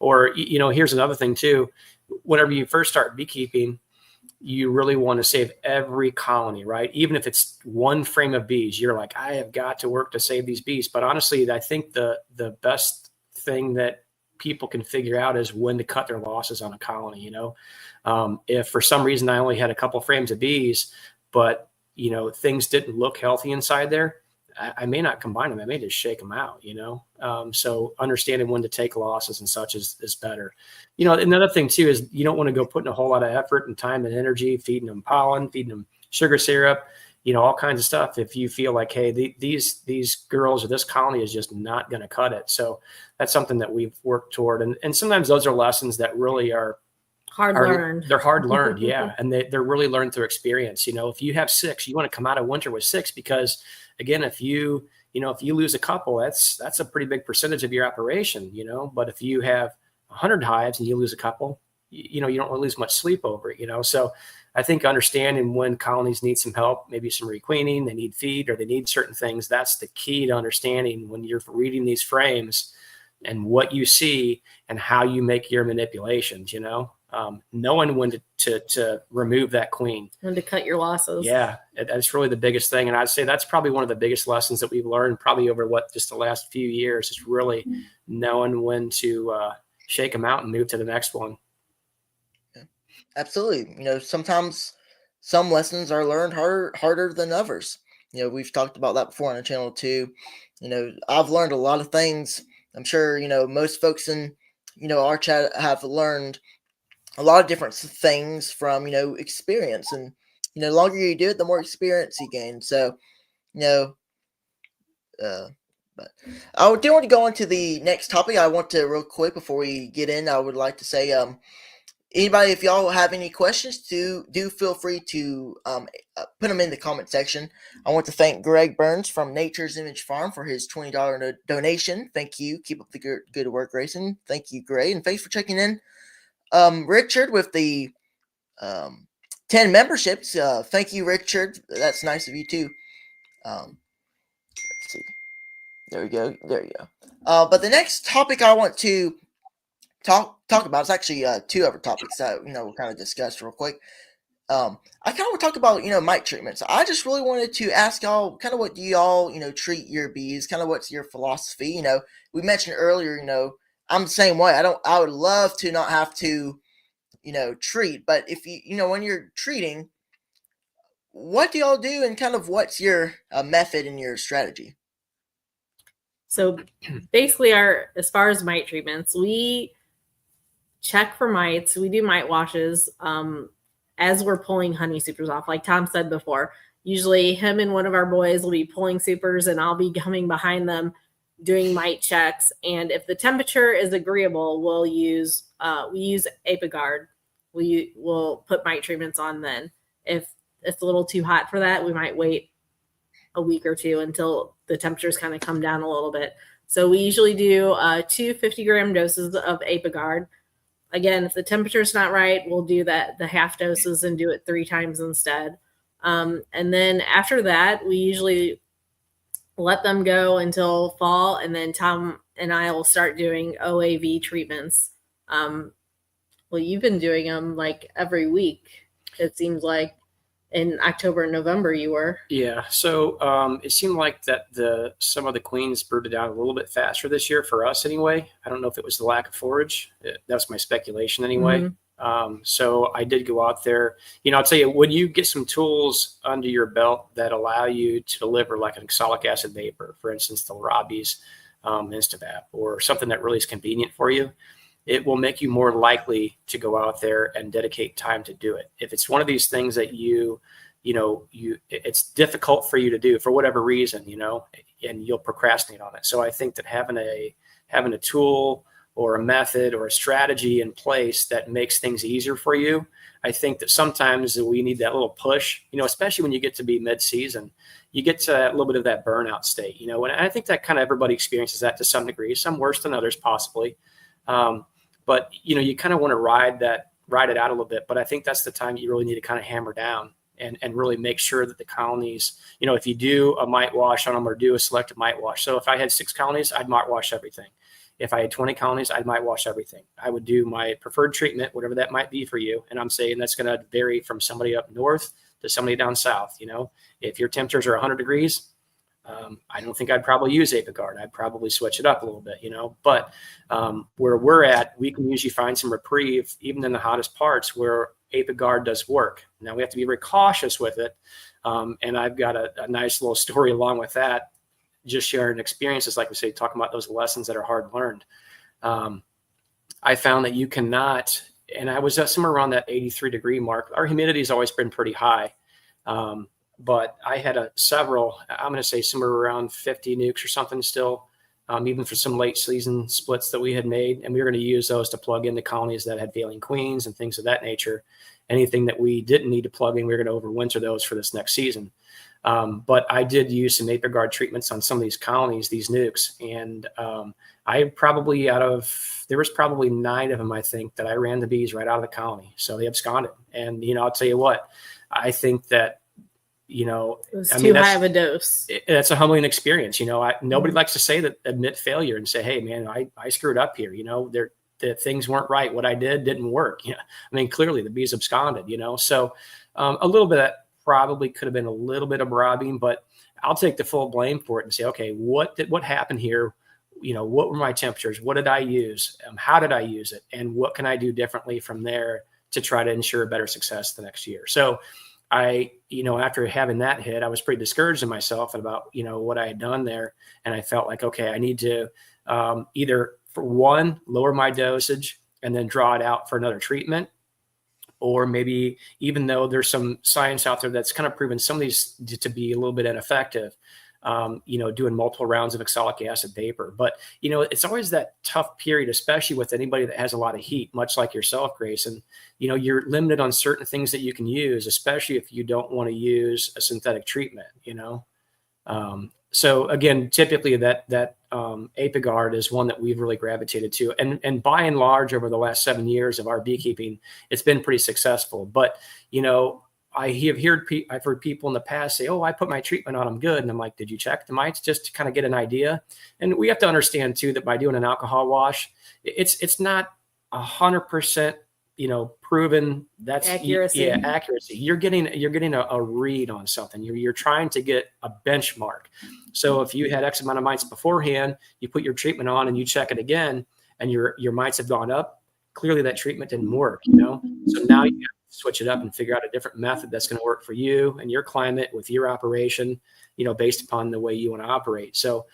S2: here's another thing too. Whenever you first start beekeeping, you really want to save every colony, right? Even if it's 1 frame of bees, you're like, I have got to work to save these bees. But honestly, I think the best thing that people can figure out is when to cut their losses on a colony. If for some reason I only had a couple frames of bees, but things didn't look healthy inside there, I may not combine them. I may just shake them out. So understanding when to take losses and such is better. Another thing too is you don't want to go putting a whole lot of effort and time and energy feeding them pollen, feeding them sugar syrup, all kinds of stuff. If you feel like, hey, these girls or this colony is just not going to cut it. So that's something that we've worked toward. And sometimes those are lessons that really are
S3: learned.
S2: They're hard learned. Yeah. And they're really learned through experience. If you have 6, you want to come out of winter with 6, because again, if you lose a couple, that's a pretty big percentage of your operation, but if you have 100 hives and you lose a couple, you don't really lose much sleep over it, So I think understanding when colonies need some help, maybe some requeening, they need feed, or they need certain things. That's the key to understanding when you're reading these frames and what you see and how you make your manipulations, knowing when to remove that queen.
S3: When to cut your losses.
S2: Yeah, that's really the biggest thing. And I'd say that's probably one of the biggest lessons that we've learned probably over just the last few years, is really knowing when to shake them out and move to the next one.
S1: Yeah, absolutely. Sometimes some lessons are learned harder than others. We've talked about that before on the channel too. I've learned a lot of things. I'm sure, most folks in, our chat have learned a lot of different things from, experience. And, the longer you do it, the more experience you gain. So, but I do want to go into the next topic. I want to real quick before we get in, I would like to say, anybody, if y'all have any questions, do feel free to put them in the comment section. I want to thank Greg Burns from Nature's Image Farm for his $20 donation. Thank you. Keep up the good work, Grayson. Thank you, Gray, and thanks for checking in. Richard with the 10 memberships. Thank you, Richard. That's nice of you too. Let's see. There we go. There you go. But the next topic I want to talk about is actually two other topics that we'll kind of discuss real quick. I kind of want to talk about mite treatments. I just really wanted to ask y'all kind of what do y'all treat your bees, kind of what's your philosophy. We mentioned earlier, I'm the same way. I would love to not have to treat, but if when you're treating, what do y'all do and kind of what's your method and your strategy?
S3: So basically as far as mite treatments, we check for mites. We do mite washes as we're pulling honey supers off. Like Tom said before, usually him and one of our boys will be pulling supers and I'll be coming behind them doing mite checks. And if the temperature is agreeable, we use Apiguard. We'll put mite treatments on then. If it's a little too hot for that, we might wait a week or two until the temperatures kind of come down a little bit. So we usually do 2 50-gram doses of Apiguard. Again, if the temperature's not right, we'll do the half doses and do it 3 times instead. And then after that, we usually let them go until fall, and then Tom and I will start doing OAV treatments. Well, you've been doing them like every week, it seems like. In October and November you were.
S2: Yeah. So it seemed like that some of the queens brooded out a little bit faster this year for us anyway. I don't know if it was the lack of forage. That's my speculation anyway. Mm-hmm. So I did go out there. I'll tell you, when you get some tools under your belt that allow you to deliver like an oxalic acid vapor, for instance, the Robbie's Instavap, or something that really is convenient for you, it will make you more likely to go out there and dedicate time to do it. If it's one of these things that it's difficult for you to do for whatever reason, and you'll procrastinate on it. So I think that having a tool or a method or a strategy in place that makes things easier for you, I think that sometimes we need that little push, especially when you get to be mid-season, you get to a little bit of that burnout state, and I think that kind of everybody experiences that to some degree, some worse than others possibly. But you kind of want to ride it out a little bit. But I think that's the time you really need to kind of hammer down and really make sure that the colonies, if you do a mite wash on them or do a selective mite wash. So if I had 6 colonies, I'd mite wash everything. If I had 20 colonies, I'd mite wash everything. I would do my preferred treatment, whatever that might be for you. And I'm saying that's going to vary from somebody up north to somebody down south. If your temperatures are 100 degrees, I don't think I'd probably use Apiguard. I'd probably switch it up a little bit, but where we're at, we can usually find some reprieve, even in the hottest parts where Apiguard does work. Now we have to be very cautious with it. And I've got a nice little story along with that, just sharing experiences, like we say, talking about those lessons that are hard learned. I found that you cannot, and I was at somewhere around that 83 degree mark. Our humidity has always been pretty high. But I had several, I'm going to say somewhere around 50 nukes or something still, even for some late season splits that we had made. And we were going to use those to plug into colonies that had failing queens and things of that nature. Anything that we didn't need to plug in, we were going to overwinter those for this next season. But I did use some Apiguard treatments on some of these colonies, these nukes. And I probably there was probably 9 of them, I think, that I ran the bees right out of the colony. So they absconded. And, I'll tell you what, I think that, it
S3: was too high of a dose.
S2: That's a humbling experience. Nobody likes to admit failure and say, hey man, I screwed up here. The things weren't right. What I didn't work. Clearly the bees absconded, so a little bit of that probably could have been a little bit of robbing, but I'll take the full blame for it and say, okay, what happened here? What were my temperatures? What did I use? How did I use it? And what can I do differently from there to try to ensure better success the next year? So after having that hit, I was pretty discouraged in myself about, what I had done there. And I felt like, okay, I need to either, for one, lower my dosage and then draw it out for another treatment. Or maybe, even though there's some science out there that's kind of proven some of these to be a little bit ineffective, doing multiple rounds of oxalic acid vapor. But, it's always that tough period, especially with anybody that has a lot of heat, much like yourself, Grayson. You're limited on certain things that you can use, especially if you don't want to use a synthetic treatment, So again, typically that Apigard is one that we've really gravitated to, and by and large, over the last 7 years of our beekeeping, it's been pretty successful. But I've heard people in the past say, "Oh, I put my treatment on, I'm good," and I'm like, "Did you check the mites just to kind of get an idea?" And we have to understand too that by doing an alcohol wash, it's not 100%. Proven that's
S3: accuracy.
S2: Accuracy. You're getting a read on something. You're trying to get a benchmark. So if you had X amount of mites beforehand, you put your treatment on and you check it again, and your mites have gone up. Clearly, that treatment didn't work. So now you have to switch it up and figure out a different method that's going to work for you and your climate with your operation. Based upon the way you want to operate. So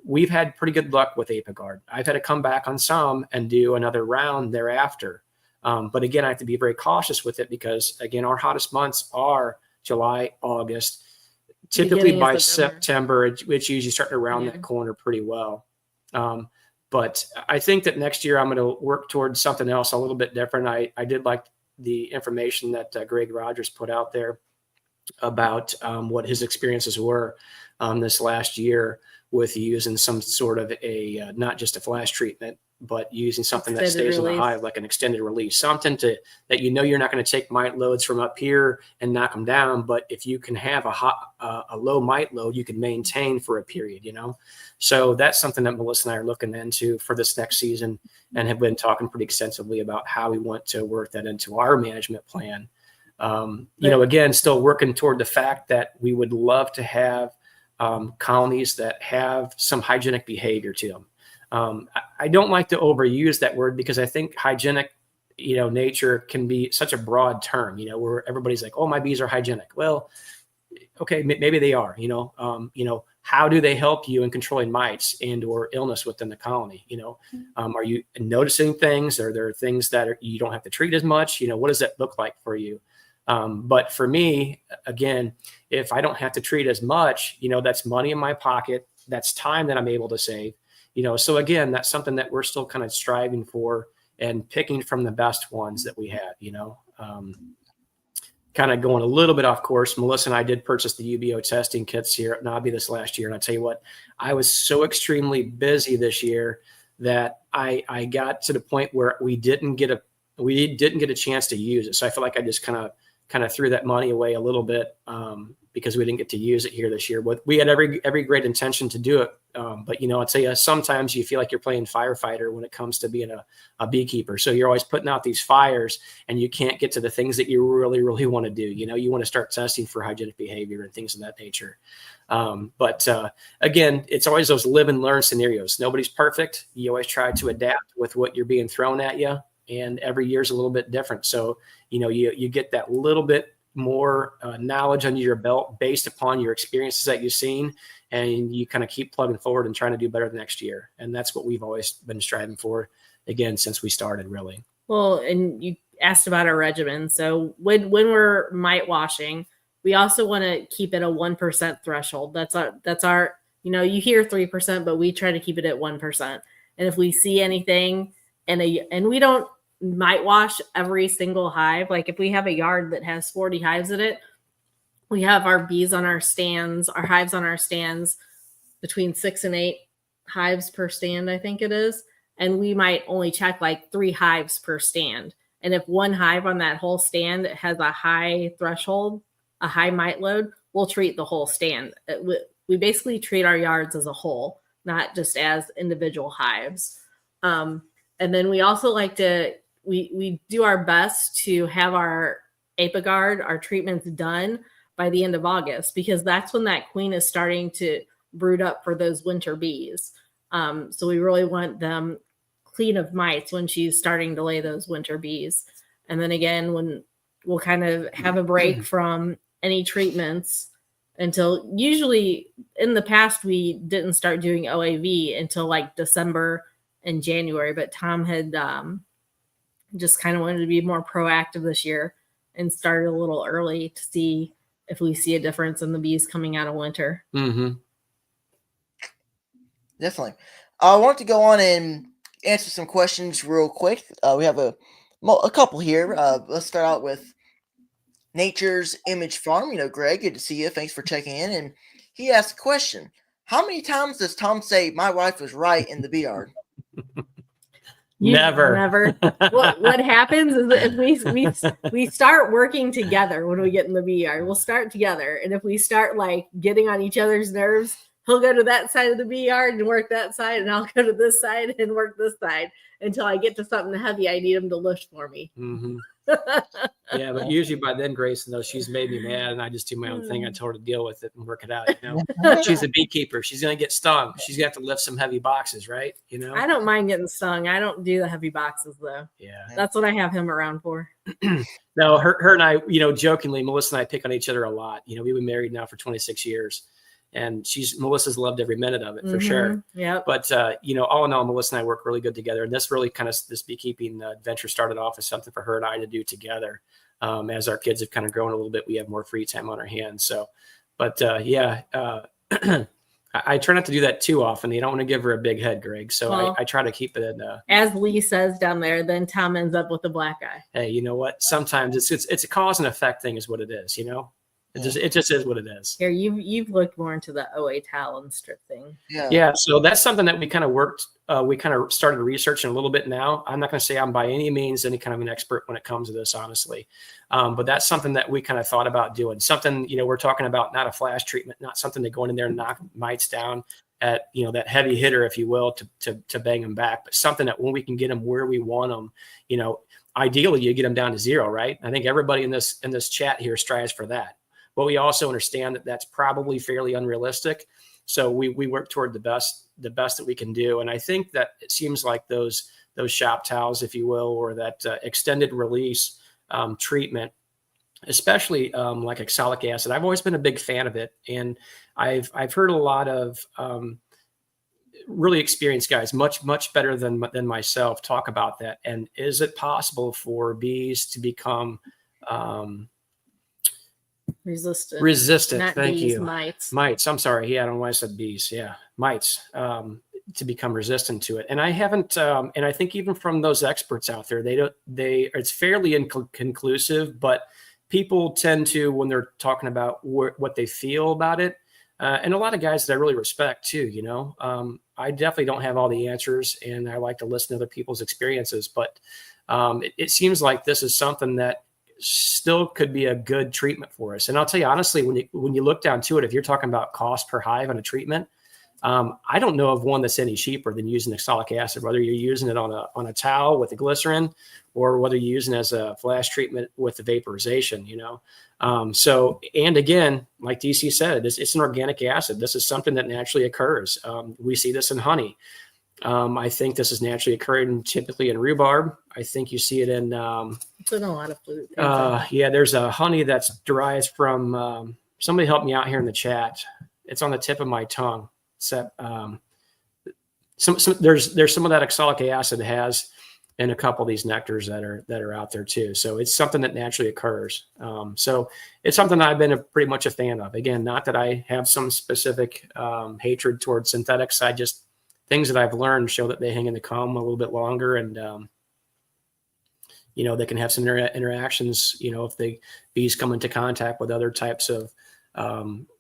S2: we've had pretty good luck with Apigard. I've had to come back on some and do another round thereafter. But again, I have to be very cautious with it because, again, our hottest months are July, August. Typically by September, it's usually starting to round that corner pretty well. But I think that next year I'm going to work towards something else a little bit different. I did like the information that Greg Rogers put out there about what his experiences were this last year with using some sort of a not just a flash treatment, but using something that stays in the hive, like an extended release, something that you're not going to take mite loads from up here and knock them down. But if you can have a low mite load, you can maintain for a period, So that's something that Mellissa and I are looking into for this next season and have been talking pretty extensively about how we want to work that into our management plan. Again, still working toward the fact that we would love to have colonies that have some hygienic behavior to them. I don't like to overuse that word because I think hygienic, nature can be such a broad term, where everybody's like, "Oh, my bees are hygienic." Well, okay, maybe they are, how do they help you in controlling mites and or illness within the colony? Are you noticing things? Are there things that you don't have to treat as much? What does that look like for you? But for me, again, if I don't have to treat as much, that's money in my pocket. That's time that I'm able to save. So again, that's something that we're still kind of striving for and picking from the best ones that we have, kind of going a little bit off course. Mellissa and I did purchase the UBO testing kits here at Nobby this last year. And I tell you what, I was so extremely busy this year that I got to the point where we didn't get a chance to use it. So I feel like I just kind of threw that money away a little bit because we didn't get to use it here this year. But we had every great intention to do it. But I'd say sometimes you feel like you're playing firefighter when it comes to being a beekeeper. So you're always putting out these fires and you can't get to the things that you really, really want to do. You want to start testing for hygienic behavior and things of that nature. But again, it's always those live and learn scenarios. Nobody's perfect. You always try to adapt with what you're being thrown at you. And every year is a little bit different. So, you get that little bit more knowledge under your belt based upon your experiences that you've seen, and you kind of keep plugging forward and trying to do better the next year. And that's what we've always been striving for, again, since we started, really.
S3: Well, and you asked about our regimen. So when we're mite washing, we also want to keep it a 1% threshold. That's our, you hear 3%, but we try to keep it at 1%. And if we see anything and we don't mite wash every single hive. Like if we have a yard that has 40 hives in it, we have our bees on our stands, our hives on our stands between 6 and 8 hives per stand, I think it is. And we might only check like 3 hives per stand. And if one hive on that whole stand has a high threshold, a high mite load, we'll treat the whole stand. We basically treat our yards as a whole, not just as individual hives. And then we also like to, we do our best to have our Apigard, our treatments done by the end of August, because that's when that queen is starting to brood up for those winter bees. So we really want them clean of mites when she's starting to lay those winter bees. And then again, when we'll kind of have a break from any treatments until, usually in the past, we didn't start doing OAV until like December and January, but Tom had just kind of wanted to be more proactive this year and started a little early to see if we see a difference in the bees coming out of winter.
S2: Mm-hmm.
S1: Definitely. I want to go on and answer some questions real quick. We have a couple here. Let's start out with Nature's Image Farm. Greg, good to see you. Thanks for checking in. And He asked a question. How many times does Tom say my wife was right in the bee yard?
S2: Never.
S3: What happens is that if we start working together when we get in the bee yard, we'll start together. And if we start like getting on each other's nerves, he'll go to that side of the bee yard and work that side, and I'll go to this side and work this side until I get to something heavy I need him to lift for me.
S2: Mm-hmm. Yeah, but usually by then, Grayson, though, she's made me mad, and I just do my own thing. I told her to deal with it and work it out. You know, she's a beekeeper. She's gonna get stung. She's gonna have to lift some heavy boxes, right? You know,
S3: I don't mind getting stung. I don't do the heavy boxes though.
S2: Yeah,
S3: that's what I have him around for.
S2: No, her and I, you know, jokingly, Mellissa and I pick on each other a lot. You know, we've been married now for 26 years. And Melissa's loved every minute of it for sure.
S3: Yeah.
S2: But, you know, all in all, Mellissa and I work really good together. And this really this beekeeping adventure started off as something for her and I to do together. As our kids have kind of grown a little bit, we have more free time on our hands. So, but I try not to do that too often. You don't want to give her a big head, Greg. So I try to keep it in.
S3: As Lee says down there, then Tom ends up with a black eye.
S2: Hey, you know what? Sometimes it's a cause and effect thing is what it is, you know? It just is what it is.
S3: Here, you've looked more into the OA towel and strip thing.
S2: Yeah. So that's something that we kind of worked. We kind of started researching a little bit now. I'm not going to say I'm by any means any kind of an expert when it comes to this, honestly. But that's something that we kind of thought about doing. Something, you know, we're talking about not a flash treatment, not something to go in there and knock mites down at, you know, that heavy hitter, if you will, to bang them back, but something that when we can get them where we want them, you know, ideally you get them down to zero, right? I think everybody in this chat here strives for that. But we also understand that that's probably fairly unrealistic. So we work toward the best that we can do. And I think that it seems like those shop towels, if you will, or that extended release treatment, especially like oxalic acid. I've always been a big fan of it. And I've heard a lot of really experienced guys, much better than myself, talk about that. And is it possible for bees to become resistant?
S3: Not
S2: Thank
S3: bees,
S2: you. Mites. I'm sorry. Yeah, I don't know why I said bees. Yeah, mites to become resistant to it. And I haven't. And I think even from those experts out there, it's fairly inconclusive. But people tend to, when they're talking about what they feel about it, and a lot of guys that I really respect too. You know, I definitely don't have all the answers, and I like to listen to other people's experiences. But it seems like this is something that still could be a good treatment for us. And I'll tell you honestly, when you look down to it, if you're talking about cost per hive on a treatment, I don't know of one that's any cheaper than using oxalic acid, whether you're using it on a towel with the glycerin or whether you're using it as a flash treatment with the vaporization, you know? So, and again, like DC said, it's an organic acid. This is something that naturally occurs. We see this in honey. I think this is naturally occurring typically in rhubarb. I think you see it in
S3: it's in a lot of food.
S2: Yeah, there's a honey that's derived from somebody help me out here in the chat. It's on the tip of my tongue. There's some of that oxalic acid has in a couple of these nectars that are out there too. So it's something that naturally occurs. So it's something I've been pretty much a fan of. Again, not that I have some specific hatred towards synthetics. I just things that I've learned show that they hang in the comb a little bit longer, and you know, they can have some interactions. You know, if the bees come into contact with other types of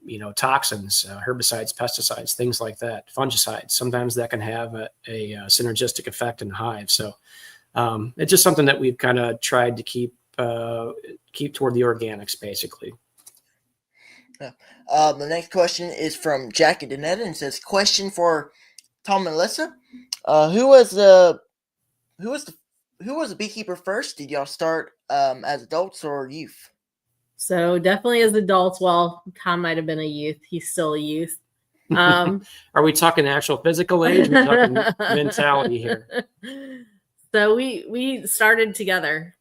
S2: you know, toxins, herbicides, pesticides, things like that, fungicides. Sometimes that can have a synergistic effect in the hive. So it's just something that we've kind of tried to keep toward the organics, basically.
S1: Yeah. The next question is from Jack and Danetta and says, question for Tom and Mellissa. Who was the beekeeper first? Did y'all start as adults or youth?
S3: So definitely as adults. Well, Tom might have been a youth. He's still a youth.
S2: Are we talking actual physical age? We're talking mentality here.
S3: So we started together.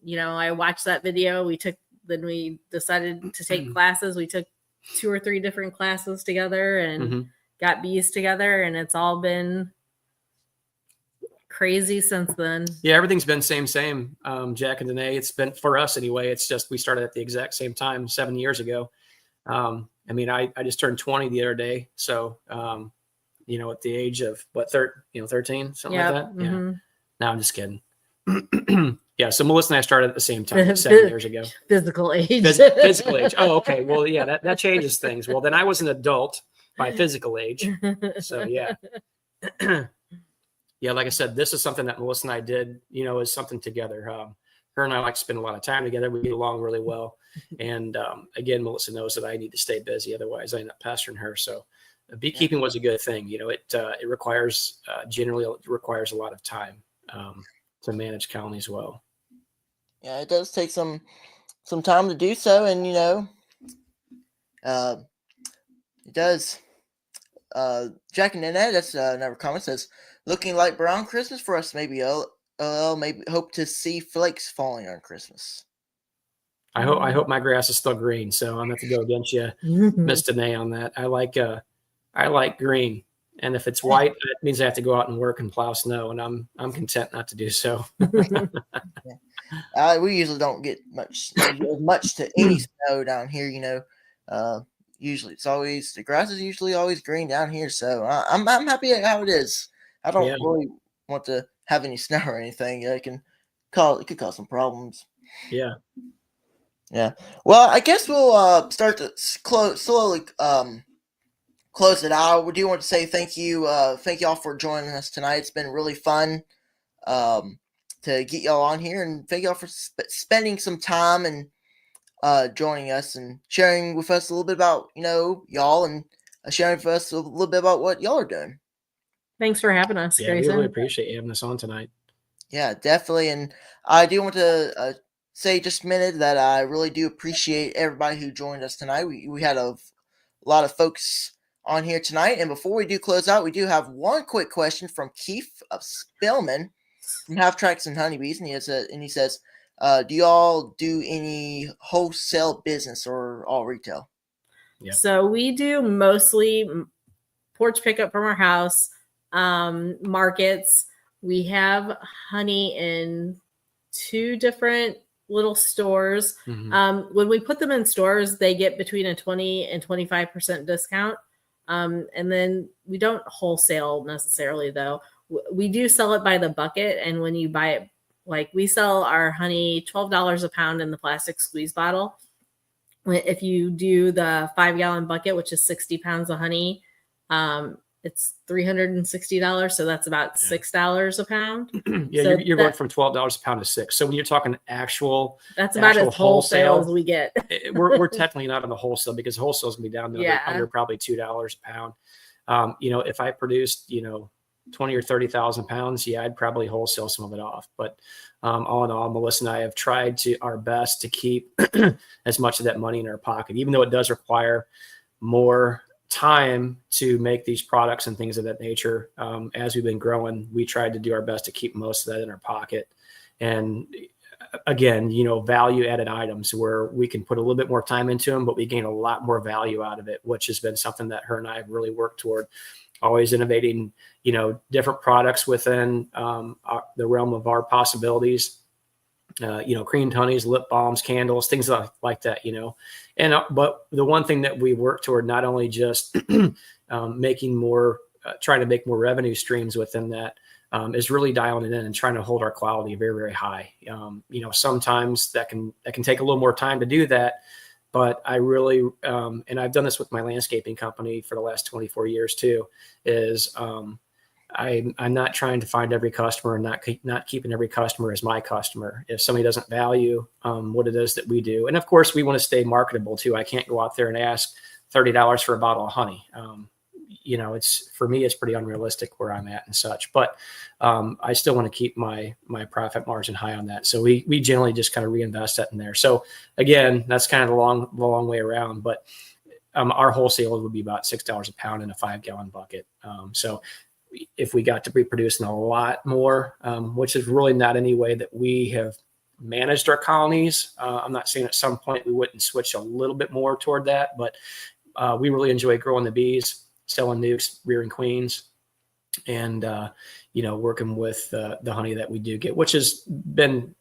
S3: You know, I watched that video. Then we decided to take classes. We took 2 or 3 different classes together and got bees together, and it's all been crazy since then.
S2: Yeah, everything's been same. Jack and Danae, it's been, for us anyway, it's just we started at the exact same time 7 years ago. I mean, I just turned 20 the other day, so you know, at the age of 13, something like that. Yeah. No, I'm just kidding. Yeah, so Melissa and I started at the same time 7 years ago.
S3: Physical age.
S2: Physical age. Oh, okay. Well, yeah, that changes things. Well, then I was an adult by physical age. So yeah. Yeah, like I said, this is something that Melissa and I did, is something together. Her and I like to spend a lot of time together. We get along really well. And again, Melissa knows that I need to stay busy. Otherwise, I end up pestering her. So beekeeping was a good thing. It requires, generally it requires a lot of time to manage colonies well.
S1: Yeah, it does take some time to do so, and it does. Jack and Nanette, that's another comment, says, looking like brown Christmas for us, maybe. Maybe hope to see flakes falling on Christmas.
S2: I hope my grass is still green, so I'm going to have to go against you, Miss Danae, on that. I like green, and if it's white, it means I have to go out and work and plow snow, and I'm content not to do so.
S1: We usually don't get much to any snow down here. Usually the grass is usually always green down here, so I'm happy at how it is. I don't really want to have any snow or anything. It could cause some problems.
S2: Yeah.
S1: Well, I guess we'll start to slowly close it out. We do want to say thank you all for joining us tonight. It's been really fun to get y'all on here, and thank y'all for spending some time and joining us and sharing with us a little bit about y'all, and sharing with us a little bit about what y'all are doing.
S3: Thanks for having us,
S2: Yeah,
S3: Grayson.
S2: we really appreciate you having us on tonight.
S1: Yeah, definitely. And I do want to say just a minute that I really do appreciate everybody who joined us tonight. We had a lot of folks on here tonight. And before we do close out, we do have one quick question from Keith of Spillman from Half Tracks and Honeybees. And he says, do y'all do any wholesale business or all retail?
S3: Yep. So we do mostly porch pickup from our house, markets. We have honey in 2 different little stores. Mm-hmm. When we put them in stores, they get between a 20 and 25% discount. And then we don't wholesale necessarily, though. We do sell it by the bucket. And when you buy it, like we sell our honey $12 a pound in the plastic squeeze bottle. If you do the 5-gallon bucket, which is 60 pounds of honey, it's $360. So that's about $6 a pound.
S2: Yeah, so you're going from $12 a pound to $6. So when you're talking
S3: that's about as wholesale as we get.
S2: we're technically not on the wholesale, because wholesale is going to be down to under probably $2 a pound. If I produced 20 or 30,000 pounds, I'd probably wholesale some of it off. But all in all, Melissa and I have tried our best to keep as much of that money in our pocket, even though it does require more time to make these products and things of that nature. As we've been growing, we tried to do our best to keep most of that in our pocket. And again, value added items where we can put a little bit more time into them, but we gain a lot more value out of it, which has been something that her and I have really worked toward. Always innovating, different products within the realm of our possibilities. Creamed honeys, lip balms, candles, things like that, And but the one thing that we work toward, not only just making more, trying to make more revenue streams within that, is really dialing it in and trying to hold our quality very, very high. Sometimes that can take a little more time to do that. But I really, and I've done this with my landscaping company for the last 24 years too, is I'm not trying to find every customer and not keeping every customer as my customer. If somebody doesn't value what it is that we do. And of course, we want to stay marketable too. I can't go out there and ask $30 for a bottle of honey. For me, it's pretty unrealistic where I'm at and such. But I still want to keep my profit margin high on that. So we generally just kind of reinvest that in there. So again, that's kind of the long way around. But our wholesale would be about $6 a pound in a 5-gallon bucket. So if we got to be producing a lot more, which is really not any way that we have managed our colonies. I'm not saying at some point we wouldn't switch a little bit more toward that, but we really enjoy growing the bees, selling nukes, rearing queens, and working with the honey that we do get, which has been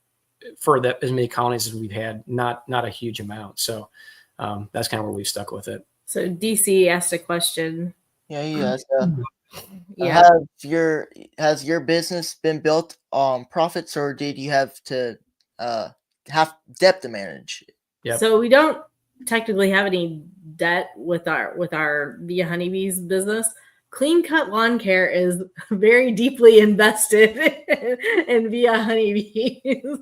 S2: for as many colonies as we've had, not a huge amount. So that's kind of where we've stuck with it.
S3: So DC asked a question.
S1: Yeah, he has. Has your business been built on profits, or did you have to have depth to manage.
S2: Yep.
S3: So we don't technically have any debt with our Via Honeybees business. Clean Cut Lawn Care is very deeply invested in Via Honeybees.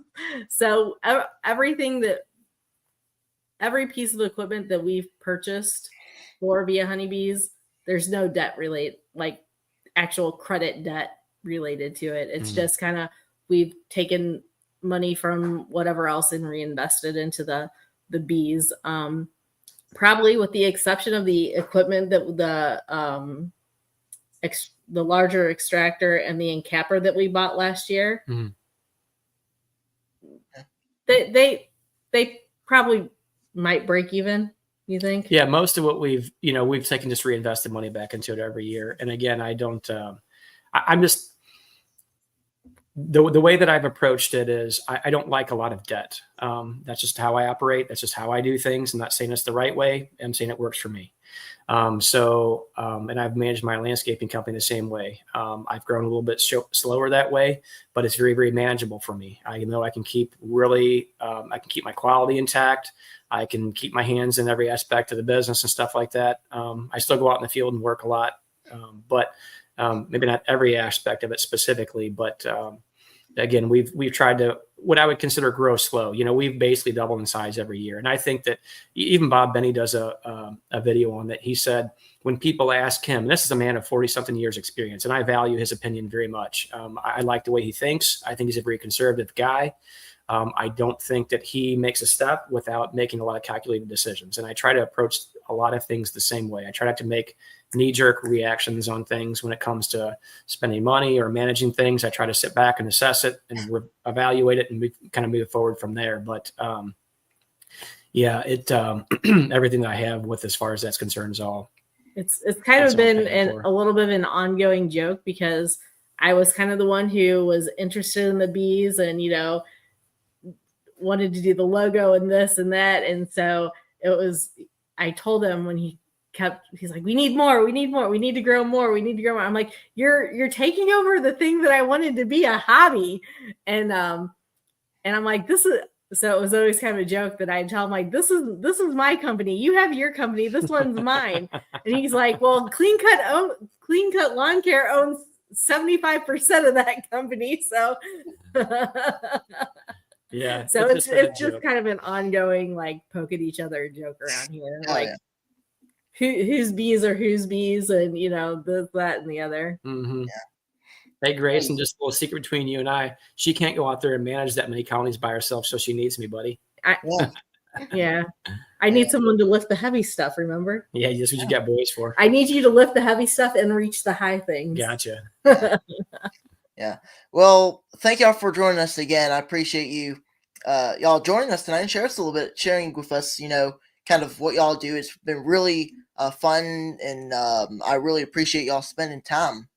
S3: So every piece of equipment that we've purchased for Via Honeybees, there's no debt related, like actual credit debt related to it. It's just kind of, we've taken money from whatever else and reinvested into the bees. Probably with the exception of the equipment that the larger extractor and the encapper that we bought last year. They probably might break even, you think?
S2: Yeah, most of what we've taken just reinvested money back into it every year. And again, I don't I'm just the way that I've approached it is I don't like a lot of debt. That's just how I operate. That's just how I do things. I'm not saying it's the right way. I'm saying it works for me. And I've managed my landscaping company the same way. I've grown a little bit slower that way, but it's very, very manageable for me. I know I can keep I can keep my quality intact. I can keep my hands in every aspect of the business and stuff like that. I still go out in the field and work a lot, but maybe not every aspect of it specifically, but again, we've tried to, what I would consider, grow slow. We've basically doubled in size every year. And I think that even Bob Benny does a video on that. He said, when people ask him, and this is a man of 40 something years experience, and I value his opinion very much. I like the way he thinks. I think he's a very conservative guy. I don't think that he makes a step without making a lot of calculated decisions. And I try to approach a lot of things the same way. I try not to make knee-jerk reactions on things when it comes to spending money or managing things. I try to sit back and assess it and evaluate it and kind of move forward from there. But everything that I have with as far as that's concerned is all.
S3: It's kind of been a little bit of an ongoing joke because I was kind of the one who was interested in the bees and, wanted to do the logo and this and that. And so I told him when he's like, we need more. We need to grow more. I'm like, you're taking over the thing that I wanted to be a hobby. And I'm like, so it was always kind of a joke that I'd tell him, like, this is my company. You have your company. This one's mine. And he's like, well, Clean Cut Lawn Care owns 75% of that company. So
S2: yeah.
S3: So it's just kind of an ongoing, like, poke at each other joke around here. Like, whose bees are whose bees, and this, that, and the other.
S2: Mm-hmm. Yeah. Hey, Grayson, just a little secret between you and I. She can't go out there and manage that many colonies by herself, so she needs me, buddy.
S3: Yeah. I need someone to lift the heavy stuff, remember?
S2: Yeah, that's what you got boys for.
S3: I need you to lift the heavy stuff and reach the high things.
S2: Gotcha.
S1: Yeah. Well, thank y'all for joining us again. I appreciate you y'all joining us tonight and sharing with us, kind of what y'all do. It's been really fun, and I really appreciate y'all spending time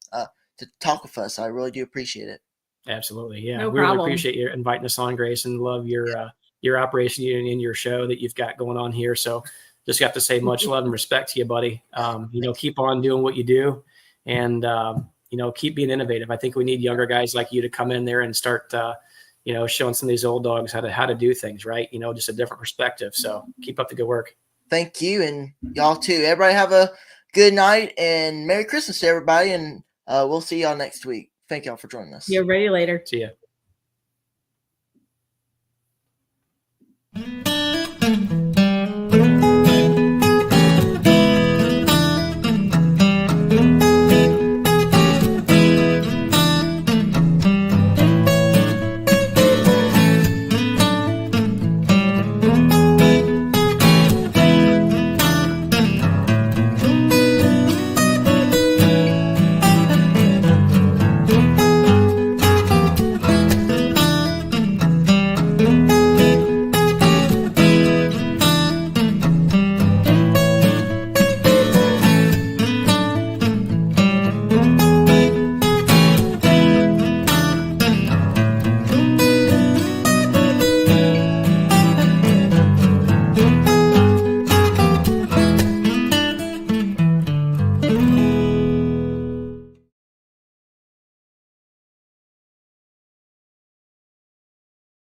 S1: to talk with us. I really do appreciate it.
S2: Absolutely. Yeah.
S3: No
S2: we
S3: problem.
S2: Really appreciate you inviting us on, Grayson. Love your operation and your show that you've got going on here. So just got to say much love and respect to you, buddy. Keep on doing what you do, and keep being innovative. I think we need younger guys like you to come in there and start showing some of these old dogs how to do things right. Just a different perspective. So keep up the good work.
S1: Thank you, and y'all too. Everybody have a good night and Merry Christmas to everybody, and we'll see y'all next week. Thank y'all for joining us.
S3: You're ready later.
S2: See ya.